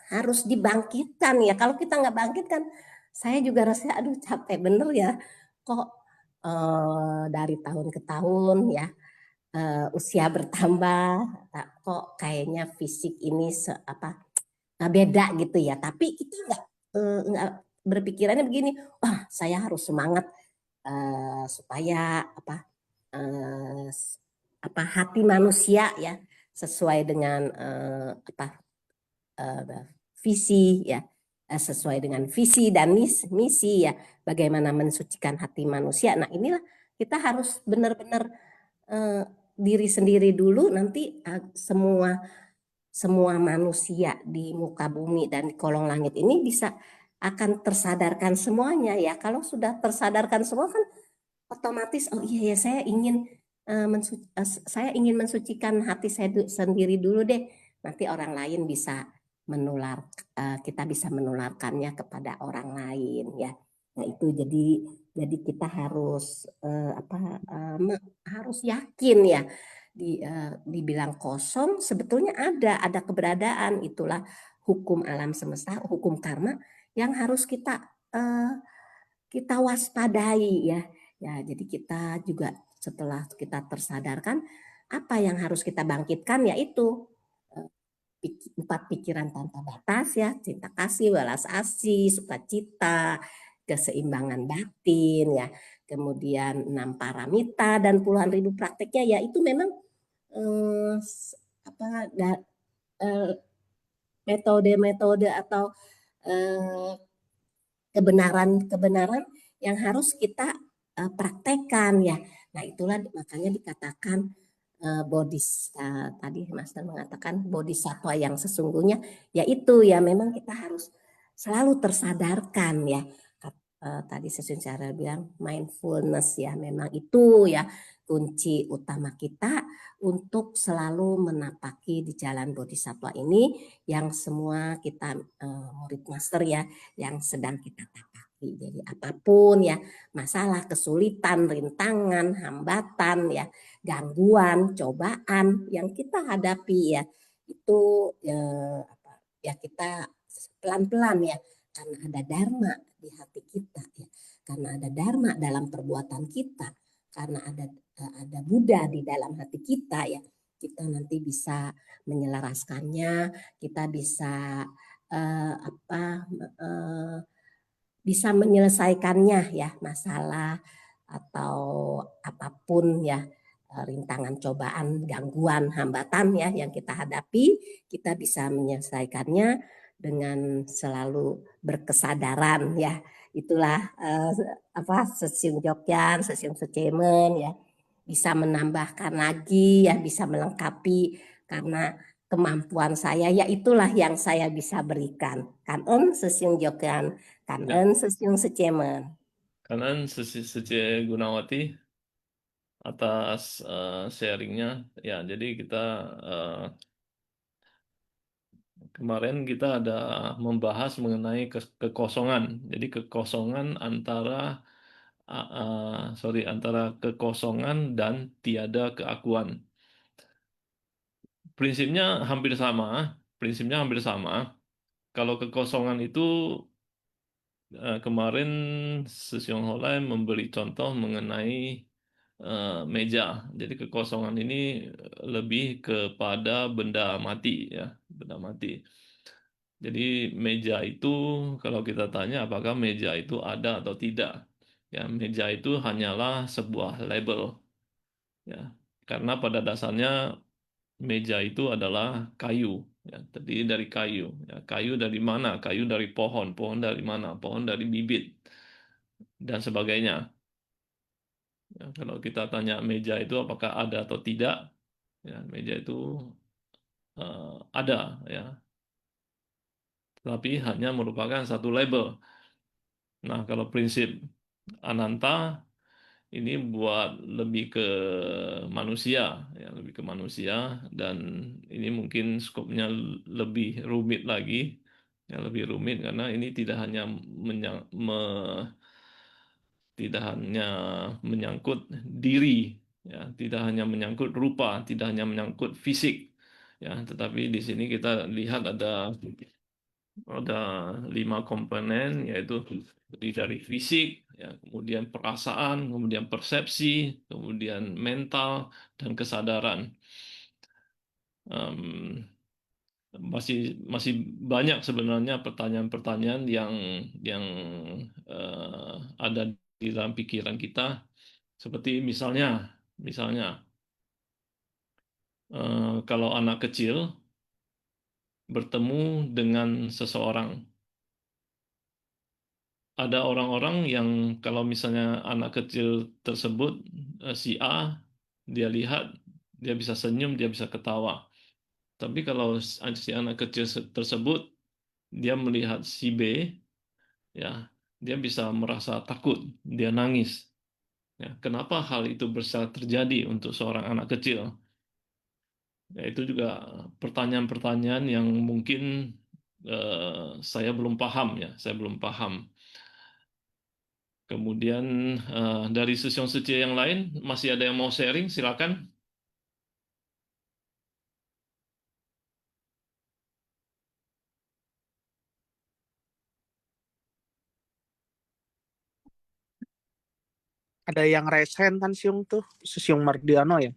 S6: harus dibangkitkan ya. Kalau kita nggak bangkitkan, saya juga rasanya aduh capek bener ya. Kok dari tahun ke tahun ya usia bertambah, kok kayaknya fisik ini beda gitu ya. Tapi kita nggak berpikirannya begini, wah saya harus semangat supaya hati manusia ya sesuai dengan visi ya, sesuai dengan visi dan misi ya, bagaimana mensucikan hati manusia. Nah inilah kita harus benar-benar diri sendiri dulu, nanti semua manusia di muka bumi dan di kolong langit ini bisa akan tersadarkan semuanya ya. Kalau sudah tersadarkan semua kan otomatis oh iya ya saya ingin mensucikan hati saya sendiri dulu deh. Nanti orang lain bisa kita bisa menularkannya kepada orang lain ya. Nah itu jadi kita harus harus yakin ya. Dibilang kosong sebetulnya ada keberadaan, itulah hukum alam semesta, hukum karma yang harus kita waspadai ya. Ya, jadi kita juga setelah kita tersadarkan apa yang harus kita bangkitkan, yaitu 4 pikiran tanpa batas ya, cinta kasih, welas asih, sukacita, keseimbangan batin ya, kemudian 6 paramita dan puluhan ribu prakteknya ya, itu memang metode-metode atau kebenaran yang harus kita praktekkan ya. Nah itulah makanya dikatakan tadi Master mengatakan bodhisatwa yang sesungguhnya, yaitu ya memang kita harus selalu tersadarkan ya. Tadi Sesiong Charlie bilang mindfulness ya, memang itu ya kunci utama kita untuk selalu menapaki di jalan bodhisatwa ini yang semua kita murid Master ya yang sedang kita tapaki. Jadi apapun ya masalah, kesulitan, rintangan, hambatan ya, gangguan, cobaan yang kita hadapi ya, itu ya kita pelan-pelan ya, karena ada dharma di hati kita ya, karena ada dharma dalam perbuatan kita, karena ada Buddha di dalam hati kita ya. kita nanti bisa menyelaraskannya, kita bisa bisa menyelesaikannya ya, masalah atau apapun ya, rintangan, cobaan, gangguan, hambatan ya yang kita hadapi, kita bisa menyelesaikannya dengan selalu berkesadaran ya. Itulah Sesiung Jogyan, Sesiung Sejemen ya, bisa menambahkan lagi ya, bisa melengkapi karena kemampuan saya ya itulah yang saya bisa berikan. Kanun Sesiung Jogyan, kanun Sesiung Sejemen.
S2: Kanan Sece Gunawati atas sharingnya. Ya, jadi kita kemarin kita ada membahas mengenai kekosongan. Jadi kekosongan antara kekosongan dan tiada keakuan. Prinsipnya hampir sama. Prinsipnya hampir sama. Kalau kekosongan itu kemarin Sesiong Holai memberi contoh mengenai meja. Jadi kekosongan ini lebih kepada benda mati ya, benda mati. Jadi meja itu kalau kita tanya apakah meja itu ada atau tidak, ya meja itu hanyalah sebuah label, ya. Karena pada dasarnya meja itu adalah kayu, ya, terdiri dari kayu. Ya, kayu dari mana? Kayu dari pohon. Pohon dari mana? Pohon dari bibit dan sebagainya. Ya, kalau kita tanya meja itu apakah ada atau tidak, ya meja itu ada, ya, tapi hanya merupakan satu label. Nah, kalau prinsip Ananta ini buat lebih ke manusia, ya lebih ke manusia, dan ini mungkin skopnya lebih rumit lagi, ya lebih rumit karena ini tidak hanya menyangkut diri, ya tidak hanya menyangkut rupa, tidak hanya menyangkut fisik, ya tetapi di sini kita lihat ada 5 komponen, yaitu terdiri dari fisik, ya, kemudian perasaan, kemudian persepsi, kemudian mental, dan kesadaran. Em, masih masih banyak sebenarnya pertanyaan-pertanyaan yang ada di dalam pikiran kita, seperti misalnya kalau anak kecil bertemu dengan seseorang. Ada orang-orang yang kalau misalnya anak kecil tersebut si A, dia lihat, dia bisa senyum, dia bisa ketawa. Tapi kalau si anak kecil tersebut dia melihat si B, ya dia bisa merasa takut, dia nangis. Ya, kenapa hal itu bisa terjadi untuk seorang anak kecil? Ya, itu juga pertanyaan-pertanyaan yang mungkin saya belum paham ya, saya belum paham. Kemudian dari sesiun suci yang lain, masih ada yang mau sharing? Silakan.
S7: Ada yang resen kan Siung tuh, Siung Mardiano ya.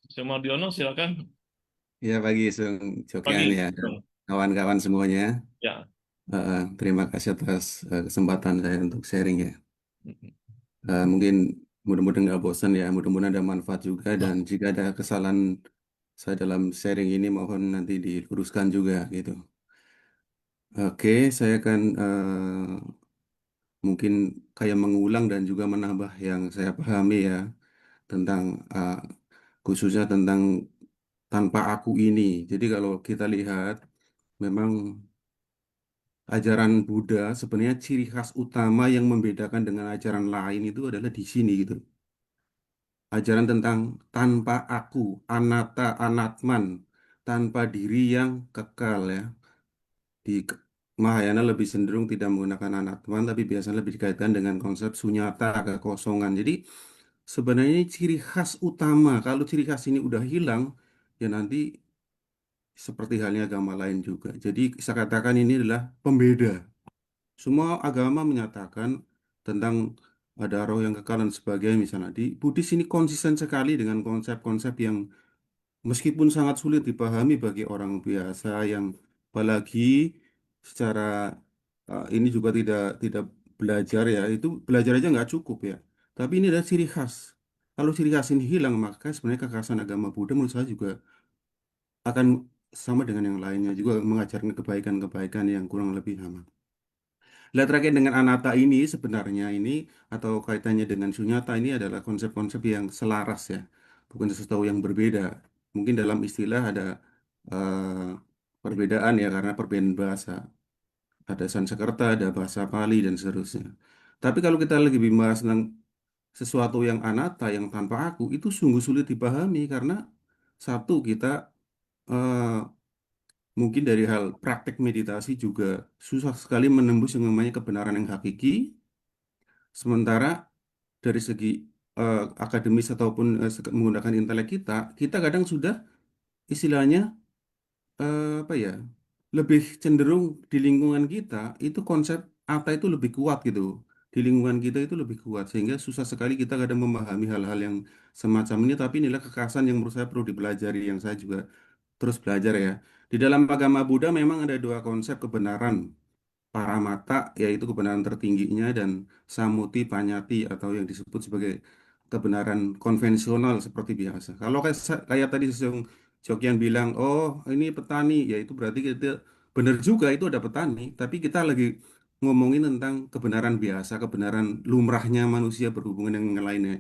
S2: Sesiun Mardiono, silakan.
S8: Ya, pagi Sung Jokyan
S2: Pagi.
S8: ya, dan kawan-kawan semuanya.
S2: Ya.
S8: Terima kasih atas kesempatan saya untuk sharing ya. Mungkin mudah-mudahan nggak bosan ya, mudah-mudahan ada manfaat juga, dan jika ada kesalahan saya dalam sharing ini mohon nanti diluruskan juga gitu. Oke, saya akan mungkin kayak mengulang dan juga menambah yang saya pahami ya tentang khususnya tentang tanpa aku ini. Jadi kalau kita lihat memang ajaran Buddha sebenarnya ciri khas utama yang membedakan dengan ajaran lain itu adalah di sini gitu. Ajaran tentang tanpa aku, anatta, anatman, tanpa diri yang kekal ya. Di Mahayana lebih cenderung tidak menggunakan anatman, tapi biasanya lebih dikaitkan dengan konsep sunyata, kekosongan. Jadi sebenarnya ini ciri khas utama. Kalau ciri khas ini udah hilang, ya nanti seperti halnya agama lain juga. Jadi saya katakan ini adalah pembeda. Semua agama menyatakan tentang ada roh yang kekal dan sebagainya misalnya. Di Buddhis ini konsisten sekali dengan konsep-konsep yang meskipun sangat sulit dipahami bagi orang biasa yang apalagi secara ini juga tidak belajar ya, itu belajar aja nggak cukup ya. Tapi ini adalah ciri khas. Kalau ciri khas ini hilang, maka sebenarnya kekhasan agama Buddha menurut saya juga akan sama dengan yang lainnya, juga mengajarkan kebaikan-kebaikan yang kurang lebih sama. Lah terkait dengan anatta ini sebenarnya ini atau kaitannya dengan sunyata ini adalah konsep-konsep yang selaras ya, bukan sesuatu yang berbeda. Mungkin dalam istilah ada eh, perbedaan ya karena perbedaan bahasa. Ada Sanskerta, ada bahasa Pali dan seterusnya. Tapi kalau kita lagi bimbang tentang sesuatu yang anatta, yang tanpa aku, itu sungguh sulit dipahami karena satu kita eh, mungkin dari hal praktek meditasi juga susah sekali menembus yang namanya kebenaran yang hakiki. Sementara dari segi akademis ataupun menggunakan intelek kita, kita kadang sudah istilahnya apa ya, lebih cenderung di lingkungan kita itu konsep apa itu lebih kuat gitu. Di lingkungan kita itu lebih kuat sehingga susah sekali kita kadang memahami hal-hal yang semacam ini. Tapi inilah kekhasan yang menurut saya perlu dipelajari yang saya juga terus belajar ya. Di dalam agama Buddha memang ada dua konsep kebenaran. Paramata yaitu kebenaran tertingginya dan Samuti Panyati atau yang disebut sebagai kebenaran konvensional seperti biasa. Kalau kayak tadi Sung Jokian bilang, oh ini petani, ya itu berarti kita benar juga itu ada petani, tapi kita lagi ngomongin tentang kebenaran biasa, kebenaran lumrahnya manusia berhubungan dengan yang lainnya.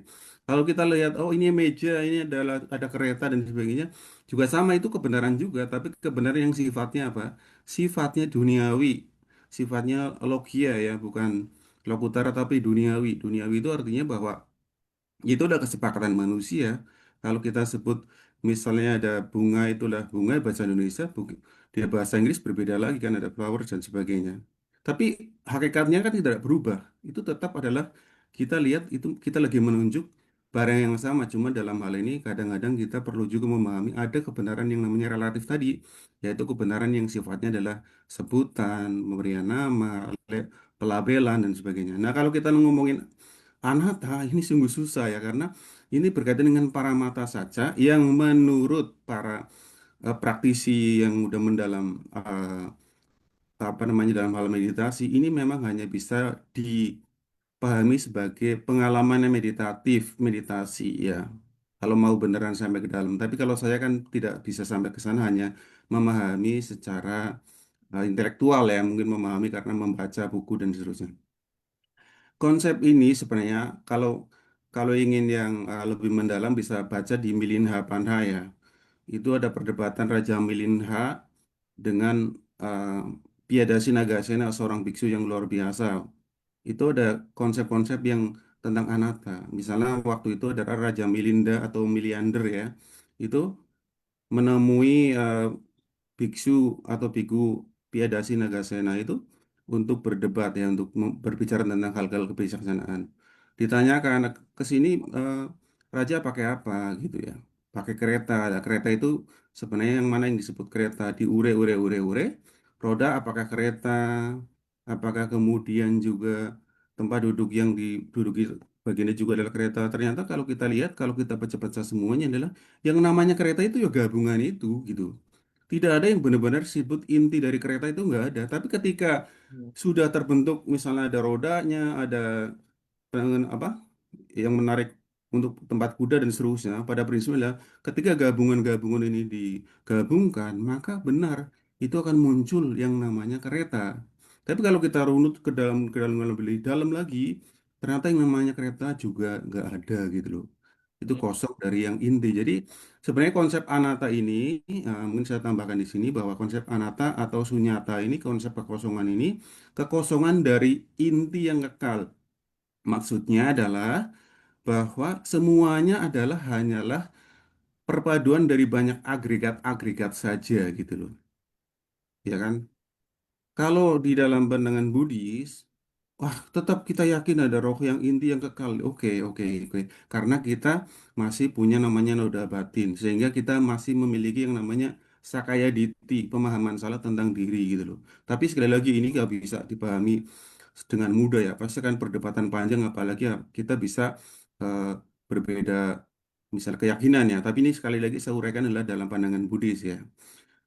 S8: Kalau kita lihat, oh ini meja, ini adalah ada kereta dan sebagainya, juga sama itu kebenaran juga, tapi kebenaran yang sifatnya apa? Sifatnya duniawi, sifatnya logia ya, bukan lokutara tapi duniawi. Duniawi itu artinya bahwa itu adalah kesepakatan manusia. Kalau kita sebut misalnya ada bunga itulah bunga bahasa Indonesia, dia bahasa Inggris berbeda lagi kan ada flower dan sebagainya. Tapi hakikatnya kan tidak berubah. Itu tetap adalah kita lihat itu kita lagi menunjuk barang yang sama. Cuma dalam hal ini kadang-kadang kita perlu juga memahami ada kebenaran yang namanya relatif tadi, yaitu kebenaran yang sifatnya adalah sebutan, pemberian nama, pelabelan dan sebagainya. Nah kalau kita ngomongin Anata ini sungguh susah ya karena ini berkaitan dengan para mata saja yang menurut para praktisi yang udah mendalam apa namanya dalam hal meditasi ini memang hanya bisa dipahami sebagai pengalaman yang meditatif meditasi ya. Kalau mau beneran sampai ke dalam, tapi kalau saya kan tidak bisa sampai ke sana hanya memahami secara intelektual ya, mungkin memahami karena membaca buku dan seterusnya. Konsep ini sebenarnya kalau kalau ingin yang lebih mendalam bisa baca di Milinha Panha ya. Itu ada perdebatan Raja Milinha dengan uh, Piyadasi Nagasena seorang biksu yang luar biasa. Itu ada konsep-konsep yang tentang anatta. Misalnya waktu itu ada Raja Milinda atau Miliander ya. Itu menemui biksu atau biku Piyadasi Nagasena itu untuk berdebat ya untuk berbicara tentang hal-hal kebijaksanaan. Ditanyakan ke sini raja pakai apa gitu ya. Pakai kereta. Ada kereta itu sebenarnya yang mana yang disebut kereta diure ure ure ure. Roda apakah kereta? Apakah kemudian juga tempat duduk yang diduduki bagiannya juga adalah kereta. Ternyata kalau kita lihat kalau kita baca-baca semuanya adalah yang namanya kereta itu ya gabungan itu gitu. Tidak ada yang benar-benar disebut inti dari kereta itu nggak ada. Tapi ketika sudah terbentuk, misalnya ada rodanya, ada apa yang menarik untuk tempat kuda dan seterusnya, pada prinsipnya ketika gabungan-gabungan ini digabungkan, maka benar itu akan muncul yang namanya kereta. Tapi kalau kita runut ke dalam lebih dalam lagi, ternyata yang namanya kereta juga nggak ada gitu loh. Itu kosong dari yang inti. Jadi sebenarnya konsep anatta ini, mungkin saya tambahkan di sini bahwa konsep anatta atau sunyata ini, konsep kekosongan ini, kekosongan dari inti yang kekal. Maksudnya adalah bahwa semuanya adalah hanyalah perpaduan dari banyak agregat-agregat saja gitu loh. Ya kan? Kalau di dalam pandangan Buddhis, wah, tetap kita yakin ada roh yang inti yang kekal. Oke, oke, oke. Karena kita masih punya namanya noda batin, sehingga kita masih memiliki yang namanya sakaya ditti, pemahaman salah tentang diri gitu loh. Tapi sekali lagi ini nggak bisa dipahami dengan mudah ya. Pasti akan perdebatan panjang, apalagi ya kita bisa eh, berbeda misal keyakinan ya. Tapi ini sekali lagi saya uraikan adalah dalam pandangan Buddhis ya.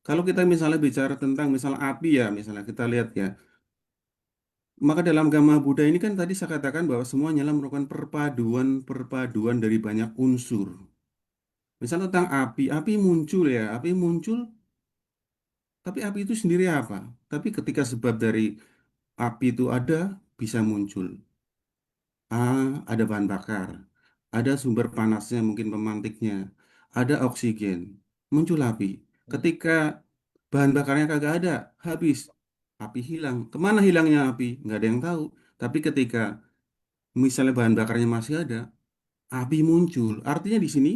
S8: Kalau kita misalnya bicara tentang misal api ya, misalnya kita lihat ya, maka dalam agama Buddha ini kan tadi saya katakan bahwa semuanya adalah merupakan perpaduan dari banyak unsur. Misalnya tentang api, api muncul ya, api muncul, tapi api itu sendiri apa? Tapi ketika sebab dari api itu ada, bisa muncul. Ada bahan bakar, ada sumber panasnya, mungkin pemantiknya, ada oksigen, muncul api. Ketika bahan bakarnya kagak ada, habis, api hilang. Kemana hilangnya api? Nggak ada yang tahu. Tapi ketika misalnya bahan bakarnya masih ada, api muncul. Artinya di sini,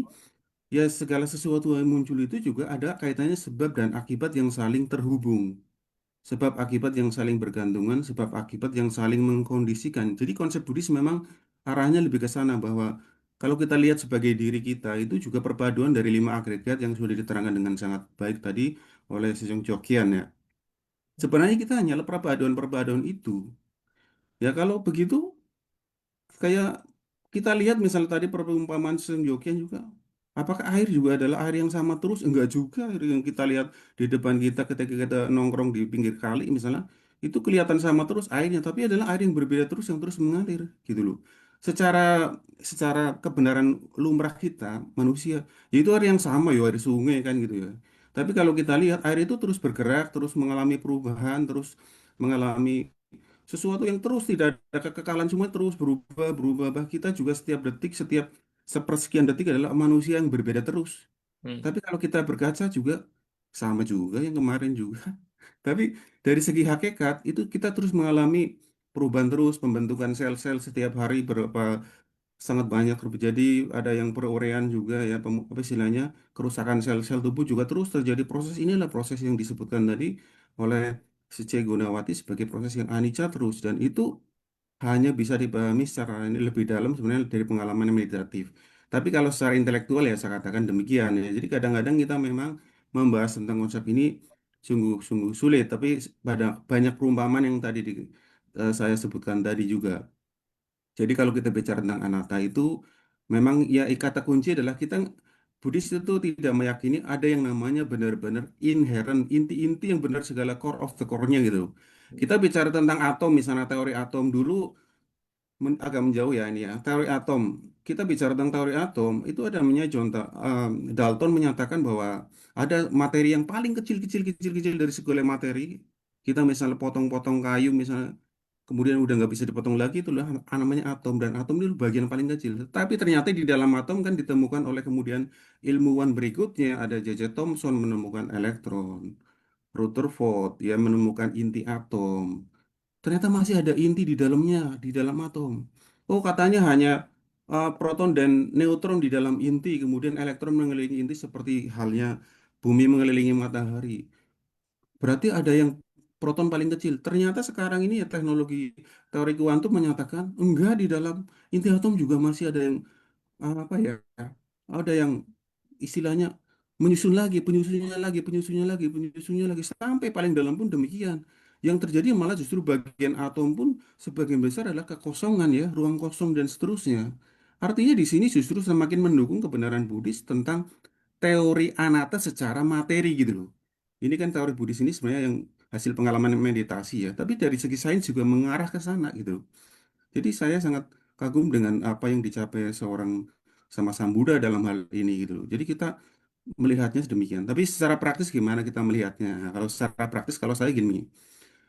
S8: ya segala sesuatu yang muncul itu juga ada kaitannya sebab dan akibat yang saling terhubung. Sebab akibat yang saling bergantungan, sebab akibat yang saling mengkondisikan. Jadi konsep Buddhis memang arahnya lebih ke sana bahwa kalau kita lihat sebagai diri kita itu juga perpaduan dari 5 agregat yang sudah diterangkan dengan sangat baik tadi oleh Sejong Jokien ya. Sebenarnya kita hanyalah perpaduan-perpaduan itu. Ya kalau begitu kayak kita lihat misalnya tadi perumpamaan Sejong Jokien juga. Apakah air juga adalah air yang sama terus? Enggak juga. Air yang kita lihat di depan kita ketika kita nongkrong di pinggir kali misalnya, itu kelihatan sama terus airnya, tapi adalah air yang berbeda terus yang terus mengalir gitu loh. Secara secara kebenaran lumrah kita manusia, yaitu air yang sama ya, air sungai kan gitu ya. Tapi kalau kita lihat air itu terus bergerak, terus mengalami perubahan, terus mengalami sesuatu yang terus tidak ada kekekalan, semua terus berubah berubah. Bah kita juga setiap detik, setiap sepersekian detik adalah manusia yang berbeda terus.
S2: Hmm.
S8: Tapi kalau kita berkaca juga sama juga yang kemarin juga. Tapi dari segi hakikat itu kita terus mengalami perubahan terus, pembentukan sel-sel setiap hari berapa sangat banyak terjadi, ada yang perurean juga ya, apa istilahnya, kerusakan sel-sel tubuh juga terus terjadi. Proses inilah proses yang disebutkan tadi oleh si C. Gunawati sebagai proses yang anicca terus, dan itu hanya bisa dipahami secara ini lebih dalam sebenarnya dari pengalaman meditatif. Tapi kalau secara intelektual ya saya katakan demikian ya. Jadi kadang-kadang kita memang membahas tentang konsep ini sungguh-sungguh sulit. Tapi pada banyak perumpamaan yang tadi saya sebutkan tadi juga. Jadi kalau kita bicara tentang anatta itu memang ya kata kunci adalah kita Buddhis itu tidak meyakini ada yang namanya benar-benar inherent, inti-inti yang benar segala core of the core-nya gitu. Kita bicara tentang atom, misalnya teori atom dulu agak menjauh ya ini ya. Teori atom. Kita bicara tentang teori atom, itu ada namanya Dalton menyatakan bahwa ada materi yang paling kecil dari segala materi. Kita misalnya potong-potong kayu misalnya, kemudian udah nggak bisa dipotong lagi, itulah namanya atom, dan atom itu bagian paling kecil. Tapi ternyata di dalam atom kan ditemukan oleh kemudian ilmuwan berikutnya, ada J.J. Thomson menemukan elektron, Rutherford ya menemukan inti atom. Ternyata masih ada inti di dalamnya, di dalam atom. Oh, katanya hanya proton dan neutron di dalam inti, kemudian elektron mengelilingi inti seperti halnya bumi mengelilingi matahari. Berarti ada yang proton paling kecil. Ternyata sekarang ini ya teknologi teori kuantum menyatakan enggak, di dalam inti atom juga masih ada yang apa ya? Ada yang istilahnya penyusunnya lagi sampai paling dalam pun demikian. Yang terjadi malah justru bagian atom pun sebagian besar adalah kekosongan ya, ruang kosong dan seterusnya. Artinya di sini justru semakin mendukung kebenaran Buddhis tentang teori anatta secara materi gitu loh. Ini kan teori Buddhis ini sebenarnya yang hasil pengalaman meditasi ya, tapi dari segi sains juga mengarah ke sana gitu loh. Jadi saya sangat kagum dengan apa yang dicapai seorang sama Sang Buddha dalam hal ini gitu loh. Jadi kita melihatnya sedemikian. Tapi secara praktis gimana kita melihatnya? Nah, kalau secara praktis, kalau saya gini,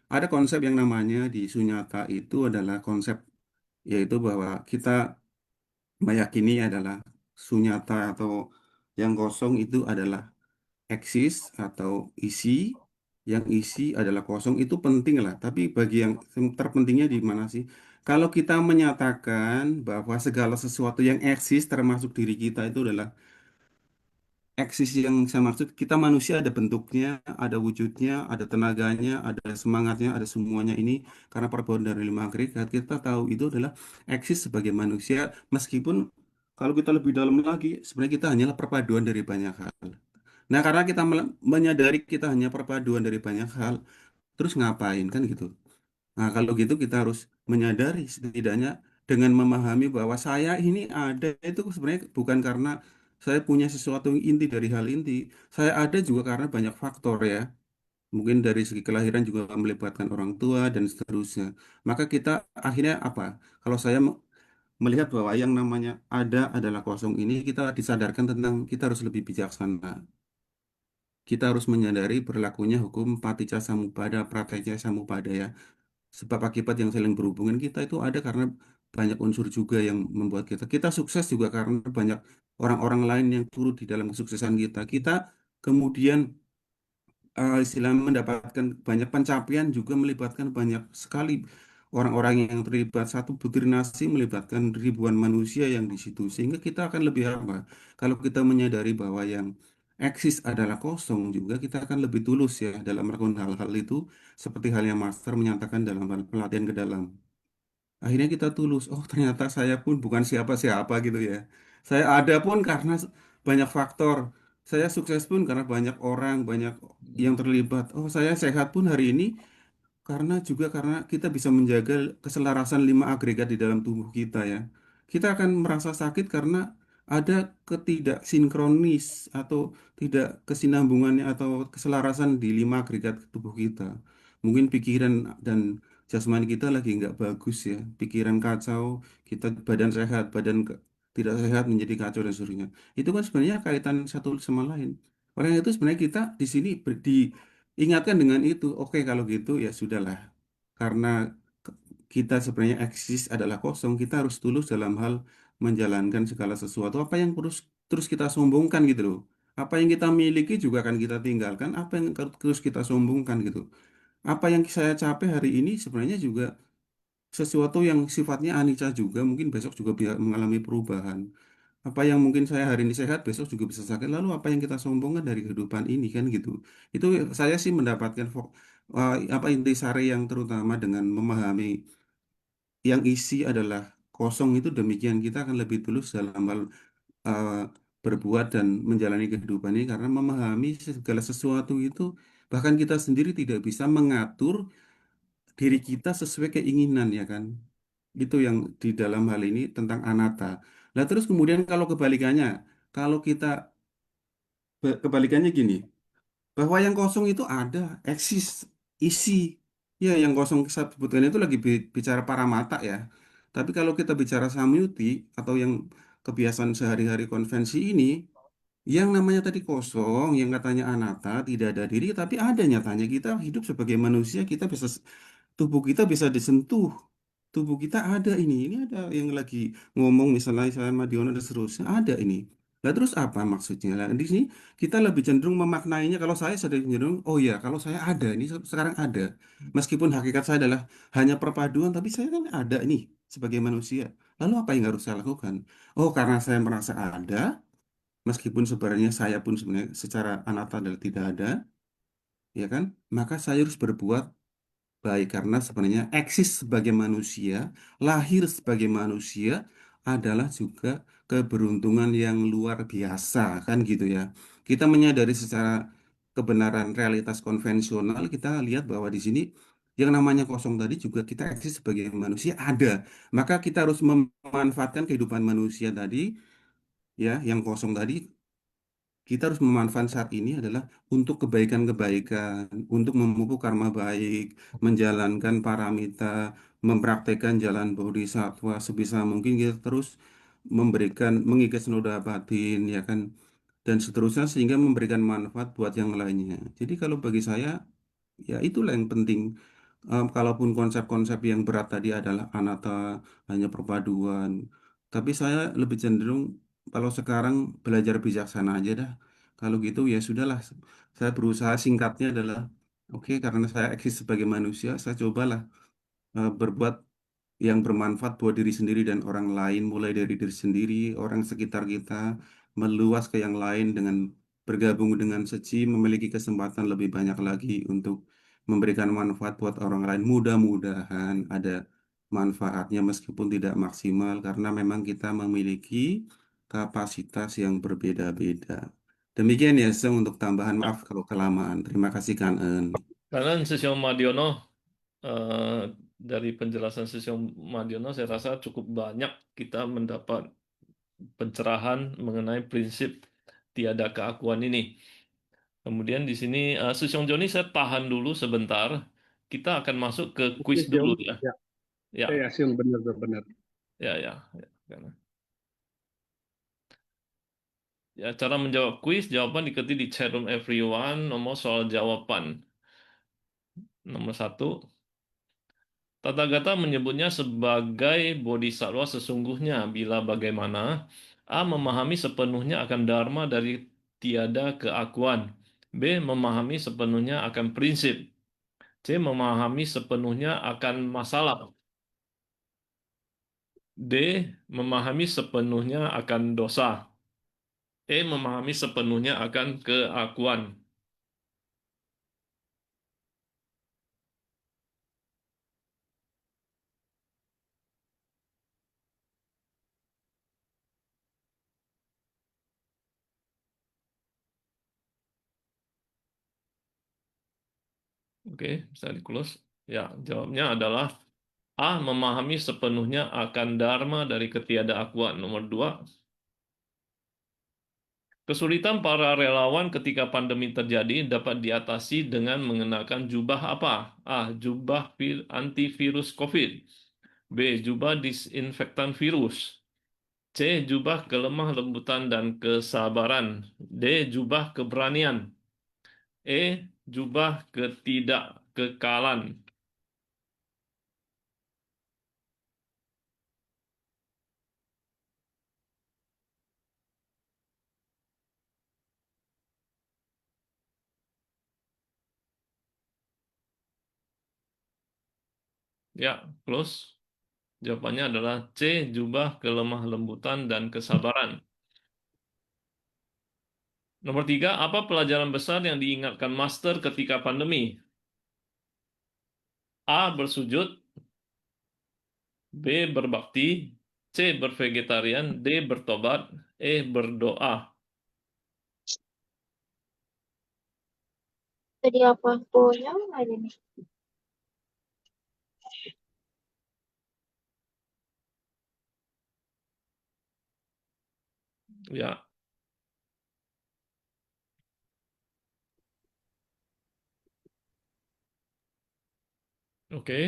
S8: ada konsep yang namanya di sunyata itu adalah konsep yaitu bahwa kita meyakini adalah sunyata atau yang kosong itu adalah eksis atau isi, yang isi adalah kosong, itu penting lah. Tapi bagi yang terpentingnya di mana sih? Kalau kita menyatakan bahwa segala sesuatu yang eksis termasuk diri kita itu adalah eksis, yang saya maksud kita manusia ada bentuknya, ada wujudnya, ada tenaganya, ada semangatnya, ada semuanya ini karena perpaduan dari 5 agregat. Kita tahu itu adalah eksis sebagai manusia, meskipun kalau kita lebih dalam lagi sebenarnya kita hanyalah perpaduan dari banyak hal. Nah, karena kita menyadari kita hanya perpaduan dari banyak hal, terus ngapain kan gitu? Nah, kalau gitu kita harus menyadari setidaknya dengan memahami bahwa saya ini ada itu sebenarnya bukan karena saya punya sesuatu yang inti dari hal inti. Saya ada juga karena banyak faktor ya. Mungkin dari segi kelahiran juga melibatkan orang tua dan seterusnya. Maka kita akhirnya apa? Kalau saya melihat bahwa yang namanya ada adalah kosong ini, kita disadarkan tentang kita harus lebih bijaksana. Kita harus menyadari berlakunya hukum paticca samuppada, pratyeka samuppada ya. Sebab akibat yang saling berhubungan kita itu ada karena banyak unsur juga yang membuat kita sukses juga karena banyak orang-orang lain yang turut di dalam kesuksesan kita. Kita kemudian istilahnya mendapatkan banyak pencapaian juga melibatkan banyak sekali orang-orang yang terlibat. Satu butir nasi melibatkan ribuan manusia yang di situ sehingga kita akan lebih apa kalau kita menyadari bahwa yang eksis adalah kosong juga kita akan lebih tulus ya dalam melakukan hal-hal itu seperti halnya Master menyatakan dalam pelatihan ke dalam. Akhirnya kita tulus, oh ternyata saya pun bukan siapa-siapa gitu ya. Saya ada pun karena banyak faktor. Saya sukses pun karena banyak orang, banyak yang terlibat. Oh saya sehat pun hari ini karena kita bisa menjaga keselarasan 5 agregat di dalam tubuh kita ya. Kita akan merasa sakit karena ada ketidaksinkronis atau tidak kesinambungannya atau keselarasan di 5 agregat tubuh kita. Mungkin pikiran dan jasmani kita lagi nggak bagus ya. Pikiran kacau, kita badan sehat, tidak sehat menjadi kacau dan seterusnya. Itu kan sebenarnya kaitan satu sama lain. Oleh itu sebenarnya kita di sini ingatkan dengan itu, oke kalau gitu ya sudahlah. Karena ke- kita sebenarnya eksis adalah kosong, kita harus tulus dalam hal menjalankan segala sesuatu. Apa yang terus kita sombongkan gitu loh. Apa yang kita miliki juga akan kita tinggalkan, apa yang terus kita sombongkan gitu. Apa yang saya capai hari ini sebenarnya juga sesuatu yang sifatnya anicca juga, mungkin besok juga bisa mengalami perubahan. Apa yang mungkin saya hari ini sehat, besok juga bisa sakit. Lalu apa yang kita sombongkan dari kehidupan ini kan gitu. Itu saya sih mendapatkan apa intisari yang terutama dengan memahami yang isi adalah kosong itu demikian kita akan lebih tulus dalam hal eh, berbuat dan menjalani kehidupan ini karena memahami segala sesuatu itu bahkan kita sendiri tidak bisa mengatur diri kita sesuai keinginan ya kan. Itu yang di dalam hal ini tentang anatta. Nah, terus kemudian kalau kebalikannya, kalau kita kebalikannya gini, bahwa yang kosong itu ada, eksis, isi. Ya, yang kosong saya sebutkan itu lagi bicara para mata ya. Tapi kalau kita bicara samyuti atau yang kebiasaan sehari-hari konvensi ini, yang namanya tadi kosong, yang katanya anatta, tidak ada diri, tapi ada nyatanya kita hidup sebagai manusia, kita bisa tubuh kita bisa disentuh, tubuh kita ada ini ada yang lagi ngomong misalnya saya Madiono dan seterusnya ada ini. Lah terus apa maksudnya? Lah di sini kita lebih cenderung memaknainya kalau saya sudah cenderung oh ya kalau saya ada ini sekarang ada. Meskipun hakikat saya adalah hanya perpaduan tapi saya kan ada ini sebagai manusia. Lalu apa yang harus saya lakukan? Oh karena saya merasa ada meskipun sebenarnya saya pun sebenarnya secara anatta adalah tidak ada, ya kan? Maka saya harus berbuat baik karena sebenarnya eksis sebagai manusia, lahir sebagai manusia adalah juga keberuntungan yang luar biasa kan gitu ya. Kita menyadari secara kebenaran realitas konvensional, kita lihat bahwa di sini yang namanya kosong tadi juga kita eksis sebagai manusia ada. Maka kita harus memanfaatkan kehidupan manusia tadi ya, yang kosong tadi kita harus memanfaatkan saat ini adalah untuk kebaikan-kebaikan, untuk memupuk karma baik, menjalankan paramita, mempraktekkan jalan bodhisattva sebisa mungkin kita terus mengikis noda batin, ya kan, dan seterusnya sehingga memberikan manfaat buat yang lainnya. Jadi kalau bagi saya, ya itulah yang penting. Kalaupun konsep-konsep yang berat tadi adalah anatta, hanya perpaduan. Tapi saya lebih cenderung kalau sekarang belajar bijaksana aja dah. Kalau gitu ya sudahlah. Saya berusaha singkatnya adalah, oke, karena saya eksis sebagai manusia, saya cobalah berbuat yang bermanfaat buat diri sendiri dan orang lain, mulai dari diri sendiri, orang sekitar kita, meluas ke yang lain dengan bergabung dengan Seci, memiliki kesempatan lebih banyak lagi untuk memberikan manfaat buat orang lain. Mudah-mudahan ada manfaatnya meskipun tidak maksimal, karena memang kita memiliki kapasitas yang berbeda-beda. Demikian ya, Seng, untuk tambahan
S2: Ya,
S8: maaf kalau kelamaan. Terima kasih, Kang En.
S2: karena Sesio Madiono, eh, dari penjelasan Sesong Madyono, saya rasa cukup banyak kita mendapat pencerahan mengenai prinsip tiada keakuan ini. Kemudian di sini Sesong Joni saya tahan dulu sebentar. Kita akan masuk ke
S9: Oke,
S2: kuis
S9: Siung.
S2: dulu ya.
S9: Ya,
S2: Ya,
S9: ya, Siung, benar, benar.
S2: ya, ya. Ya. Ya, cara menjawab kuis, jawaban diketik di chat room everyone. Nomor soal jawaban. Nomor 1. Tathagata menyebutnya sebagai bodhisattva sesungguhnya bila bagaimana A. Memahami sepenuhnya akan dharma dari tiada keakuan. B. Memahami sepenuhnya akan prinsip. C. Memahami sepenuhnya akan masalah. D. Memahami sepenuhnya akan dosa. E. Memahami sepenuhnya akan keakuan. Oke, bisa di close. Ya, jawabnya adalah A. Memahami sepenuhnya akan dharma dari ketiadaakuan. Nomor 2. Kesulitan para relawan ketika pandemi terjadi dapat diatasi dengan mengenakan jubah apa? A. Jubah antivirus COVID. B. Jubah disinfektan virus. C. Jubah kelemah lembutan dan kesabaran. D. Jubah keberanian. E. Jubah ketidakkekalan. Ya, close. Jawabannya adalah C. Jubah kelemah lembutan dan kesabaran. Nomor 3. Apa pelajaran besar yang diingatkan Master ketika pandemi? A. Bersujud. B. Berbakti. C. Bervegetarian. D. Bertobat. E. Berdoa.
S10: Tadi apa? Punya aja nih.
S2: Ya, oke.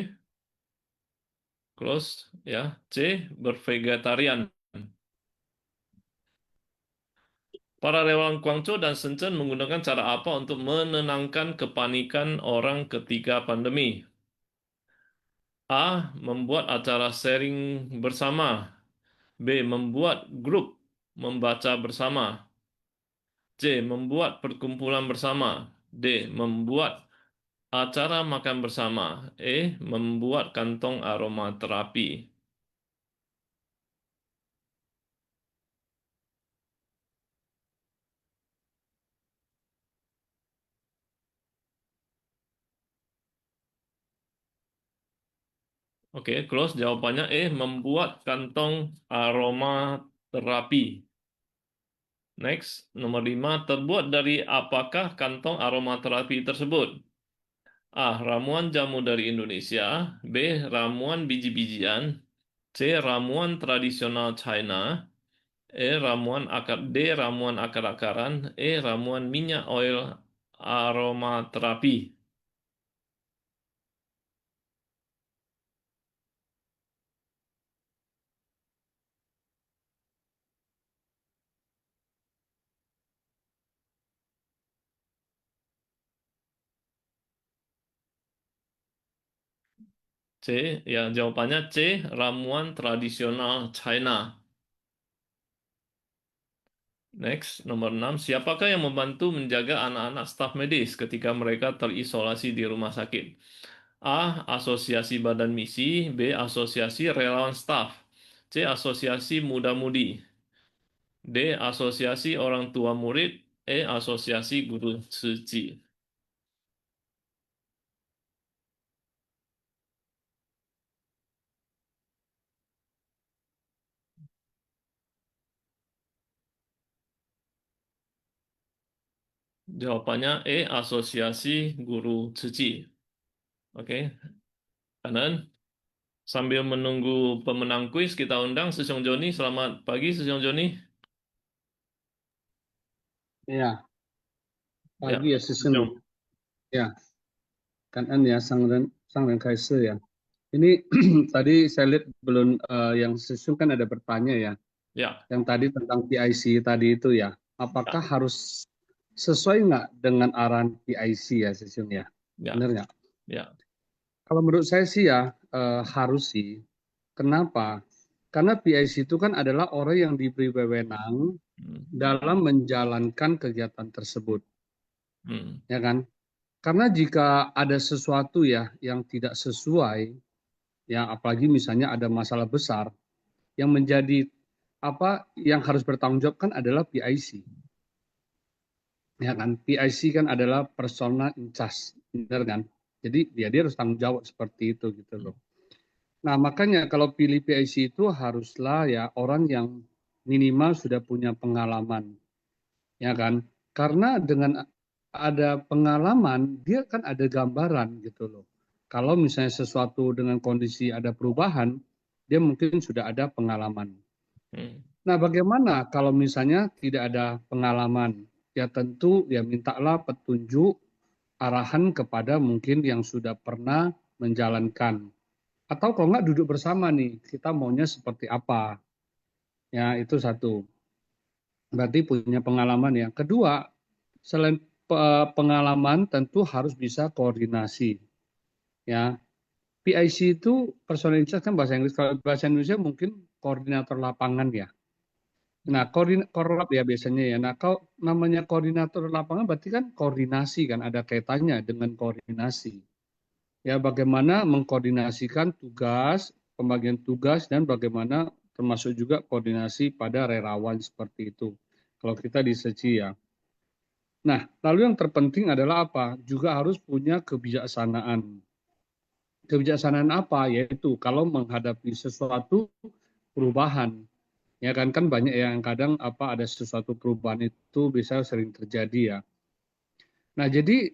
S2: Close. Ya, C. Bervegetarian. Para relawan Guangzhou dan Shenzhen menggunakan cara apa untuk menenangkan kepanikan orang ketika pandemi? A. Membuat acara sharing bersama. B. Membuat grup membaca bersama. C. Membuat perkumpulan bersama. D. Membuat acara makan bersama. E. Membuat kantong aromaterapi. Oke, close. Jawabannya E. Membuat kantong aromaterapi. Next, nomor 5. Terbuat dari apakah kantong aromaterapi tersebut? A. Ramuan jamu dari Indonesia. B. Ramuan biji-bijian. C. Ramuan tradisional China. D. Ramuan akar-akaran. E. Ramuan minyak oil aromaterapi. C. Ya, jawabannya C. Ramuan tradisional China. Next, nomor 6. Siapakah yang membantu menjaga anak-anak staf medis ketika mereka terisolasi di rumah sakit? A. Asosiasi Badan Misi. B. Asosiasi Relawan Staf. C. Asosiasi Muda-Mudi. D. Asosiasi Orang Tua Murid. E. Asosiasi Guru Suci. Jawabannya E. Asosiasi Guru Suci. Oke, kanan. Sambil menunggu pemenang kuis, kita undang Sesiong Joni. Selamat pagi, Sesiong Joni.
S9: Ya,
S2: Ya,
S9: pagi ya
S2: Sesiong.
S9: Susun. Ya, kan ya sang dan Kaisar ya. Ini tadi saya lihat belum yang Susun kan ada bertanya ya.
S2: Ya,
S9: Yang tadi tentang PIC tadi itu ya. Apakah harus sesuai nggak dengan arahan PIC ya Susun ya?
S2: ya,
S9: Benar nggak?
S2: ya.
S9: Kalau menurut saya sih ya harus sih. Kenapa? Karena PIC itu kan adalah orang yang diberi wewenang dalam menjalankan kegiatan tersebut, ya kan? Karena jika ada sesuatu ya yang tidak sesuai, ya apalagi misalnya ada masalah besar, yang menjadi yang harus bertanggung jawab kan adalah PIC, ya kan? PIC kan adalah personal in charge, benar kan? Jadi dia harus tanggung jawab seperti itu gitu loh. Nah makanya kalau pilih PIC itu haruslah ya orang yang minimal sudah punya pengalaman, ya kan? Karena dengan ada pengalaman, dia kan ada gambaran gitu loh. Kalau misalnya sesuatu dengan kondisi ada perubahan, dia mungkin sudah ada pengalaman. Nah, bagaimana kalau misalnya tidak ada pengalaman? Ya tentu ya mintalah petunjuk arahan kepada mungkin yang sudah pernah menjalankan. Atau kalau nggak duduk bersama nih, kita maunya seperti apa? Ya, itu satu. Berarti punya pengalaman ya. Kedua, selain pengalaman tentu harus bisa koordinasi. Ya, PIC itu personal in charge kan bahasa Inggris. Kalau bahasa Indonesia mungkin koordinator lapangan ya. Nah, korlap ya biasanya ya. Nah, kalau namanya koordinator lapangan berarti kan koordinasi kan, ada kaitannya dengan koordinasi. Ya, bagaimana mengkoordinasikan tugas, pembagian tugas, dan bagaimana termasuk juga koordinasi pada relawan seperti itu. Kalau kita di SECI ya. Nah, lalu yang terpenting adalah apa? Juga harus punya kebijaksanaan. Kebijaksanaan apa? Yaitu kalau menghadapi sesuatu perubahan. Ya kan banyak yang kadang ada sesuatu perubahan itu bisa sering terjadi ya. Nah, jadi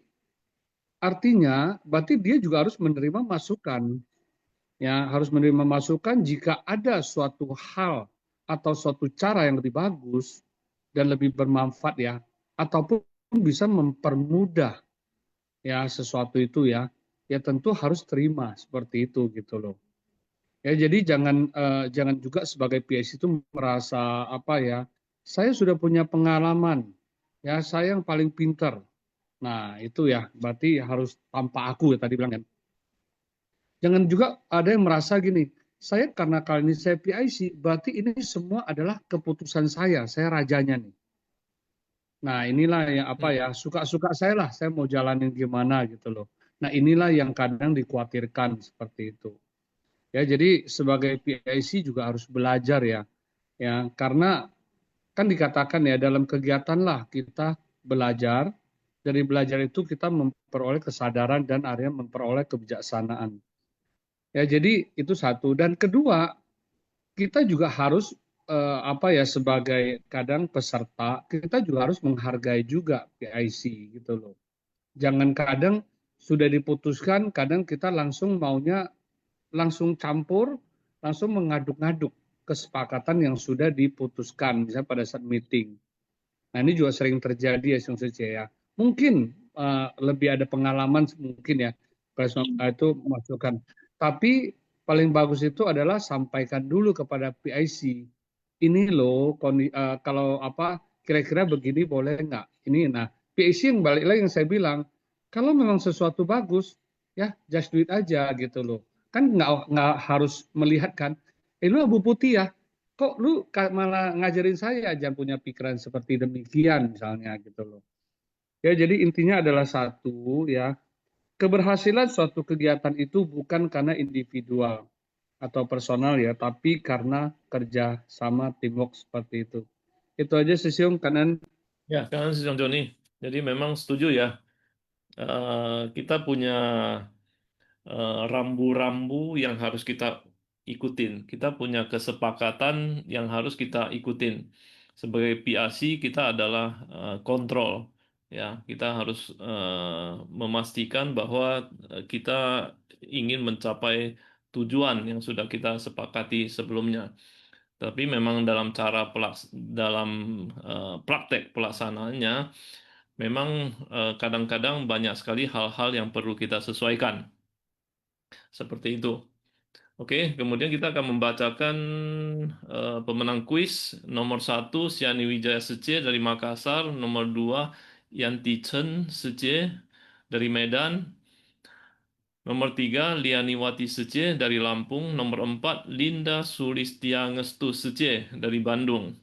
S9: artinya berarti dia juga harus menerima masukan. Ya, harus menerima masukan jika ada suatu hal atau suatu cara yang lebih bagus dan lebih bermanfaat ya, ataupun bisa mempermudah ya sesuatu itu ya tentu harus terima seperti itu gitu loh. Ya, jadi jangan juga sebagai PIC itu merasa saya sudah punya pengalaman, ya saya yang paling pintar. Nah itu ya berarti harus tanpa aku ya tadi bilang kan. Jangan juga ada yang merasa gini, saya karena kali ini saya PIC, berarti ini semua adalah keputusan saya rajanya nih. Nah inilah yang suka-suka saya lah, saya mau jalanin gimana gitu loh. Nah inilah yang kadang dikhawatirkan seperti itu. Ya, jadi sebagai PIC juga harus belajar ya, karena kan dikatakan ya dalam kegiatan lah kita belajar, dari belajar itu kita memperoleh kesadaran dan akhirnya memperoleh kebijaksanaan. Ya, jadi itu satu. Dan kedua, kita juga harus sebagai kadang peserta, kita juga harus menghargai juga PIC gitu loh. Jangan kadang sudah diputuskan, kadang kita langsung maunya langsung campur, langsung mengaduk-ngaduk kesepakatan yang sudah diputuskan, misalnya pada saat meeting. Nah ini juga sering terjadi ya, ya. Mungkin lebih ada pengalaman mungkin ya, itu masukan. Tapi paling bagus itu adalah sampaikan dulu kepada PIC. Ini loh, kalau kira-kira begini boleh nggak? Ini, nah PIC yang balik lagi yang saya bilang, kalau memang sesuatu bagus, ya just do it aja gitu loh. Kan nggak harus melihat kan, lu Abu Putih ya, kok lu malah ngajarin saya jangan punya pikiran seperti demikian misalnya gitu loh. Ya jadi intinya adalah satu ya, keberhasilan suatu kegiatan itu bukan karena individual atau personal ya, tapi karena kerja sama teamwork seperti itu. Itu aja Sesiung kanan.
S2: Ya, kan Sesiong Joni. Jadi memang setuju ya. Kita punya rambu-rambu yang harus kita ikutin. Kita punya kesepakatan yang harus kita ikutin. Sebagai PIC kita adalah kontrol. Ya, kita harus memastikan bahwa kita ingin mencapai tujuan yang sudah kita sepakati sebelumnya. Tapi memang dalam praktek pelaksanaannya, memang kadang-kadang banyak sekali hal-hal yang perlu kita sesuaikan. Seperti itu. Oke, kemudian kita akan membacakan pemenang kuis. Nomor 1, Siani Wijaya Sece dari Makassar. Nomor 2, Yanti Chen Sece dari Medan. Nomor 3, Lianiwati Sece dari Lampung. Nomor 4, Linda Sulistia Ngestu Sece dari Bandung.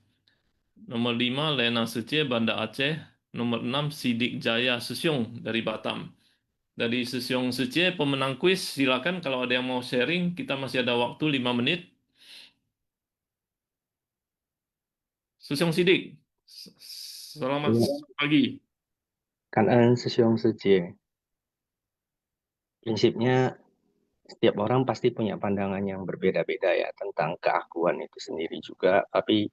S2: Nomor 5, Lena Sece, Banda Aceh. Nomor 6, Sidik Jaya Sesyong dari Batam. Dari Sesyong Sece, pemenang kuis, silakan kalau ada yang mau sharing, kita masih ada waktu 5 menit. Sesyong Sidik, selamat pagi.
S11: Cảm ơn sư Sung sư Jie. Prinsipnya setiap orang pasti punya pandangan yang berbeda-beda ya tentang keakuan itu sendiri juga. Tapi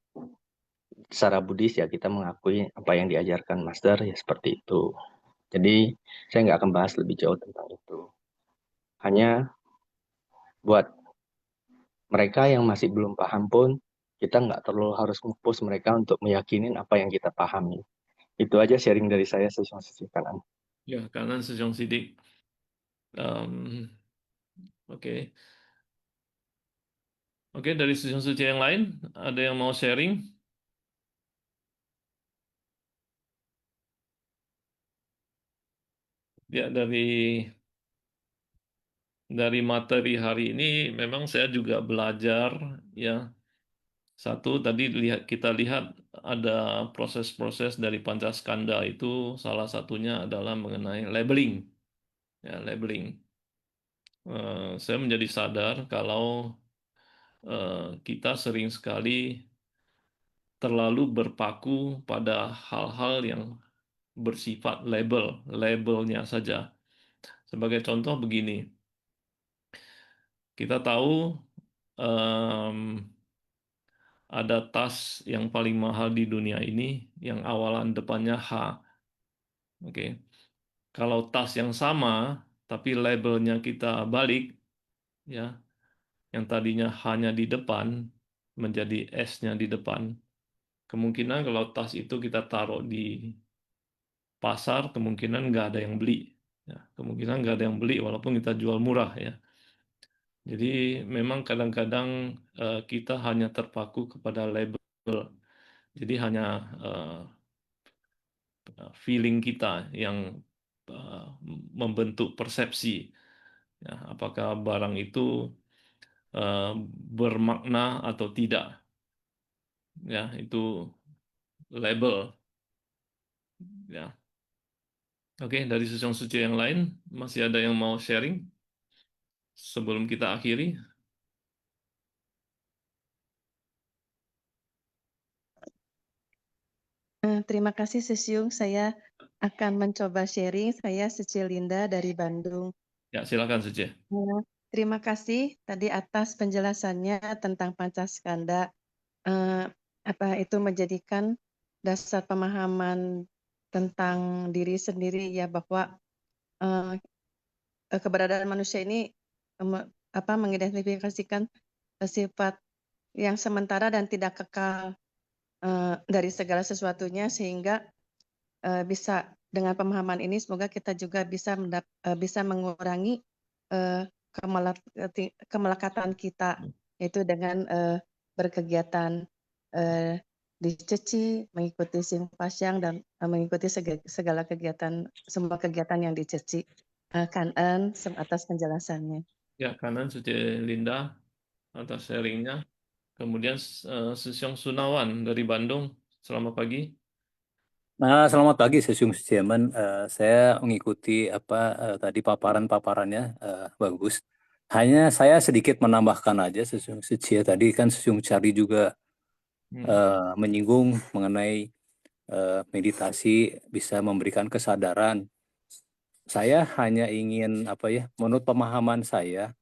S11: secara Buddhis ya kita mengakui apa yang diajarkan Master ya seperti itu. Jadi saya nggak akan bahas lebih jauh tentang itu. Hanya buat mereka yang masih belum paham pun kita nggak terlalu harus nge-push mereka untuk meyakinin apa yang kita pahami. Itu aja sharing dari saya Sesung sisi kanan.
S2: Ya, kanan Sesyong Sidik. Oke. Oke, dari Sesyong Sece yang lain, ada yang mau sharing? Ya, dari materi hari ini memang saya juga belajar ya. Satu tadi kita lihat ada proses-proses dari Pancaskanda itu salah satunya adalah mengenai labeling. Ya, labeling. Saya menjadi sadar kalau kita sering sekali terlalu berpaku pada hal-hal yang bersifat labelnya saja. Sebagai contoh begini, kita tahu ada tas yang paling mahal di dunia ini yang awalan depannya H. Oke. Kalau tas yang sama tapi labelnya kita balik ya, yang tadinya hanya di depan menjadi S-nya di depan. Kemungkinan kalau tas itu kita taruh di pasar, kemungkinan nggak ada yang beli. Ya, kemungkinan nggak ada yang beli walaupun kita jual murah ya. Jadi memang kadang-kadang kita hanya terpaku kepada label. Jadi hanya feeling kita yang membentuk persepsi. Ya, apakah barang itu bermakna atau tidak? Ya, itu label. Ya. Oke, dari Sesyong Suci yang lain, masih ada yang mau sharing sebelum kita akhiri?
S12: Terima kasih Sesyung, saya akan mencoba sharing. Saya Linda dari Bandung.
S2: Ya, silakan Suci.
S12: Terima kasih tadi atas penjelasannya tentang Pancaskanda. Apa itu menjadikan dasar pemahaman tentang diri sendiri ya, bahwa keberadaan manusia ini mengidentifikasikan sifat yang sementara dan tidak kekal dari segala sesuatunya, sehingga bisa dengan pemahaman ini semoga kita juga bisa mengurangi kemelekatan kita, yaitu dengan berkegiatan diceci, mengikuti Simpasyang dan mengikuti segala kegiatan, semua kegiatan yang diceci. Kanan atas penjelasannya.
S2: Ya, kanan Suci Linda atas sharingnya. Kemudian Sesyong Sunawan dari Bandung. Selamat pagi.
S13: Nah, selamat pagi Sesung Suciaman. Saya mengikuti tadi paparan-paparannya bagus. Hanya saya sedikit menambahkan aja Sesung Sucia tadi kan Sesung Cari juga menyinggung mengenai meditasi bisa memberikan kesadaran. Saya hanya ingin menurut pemahaman saya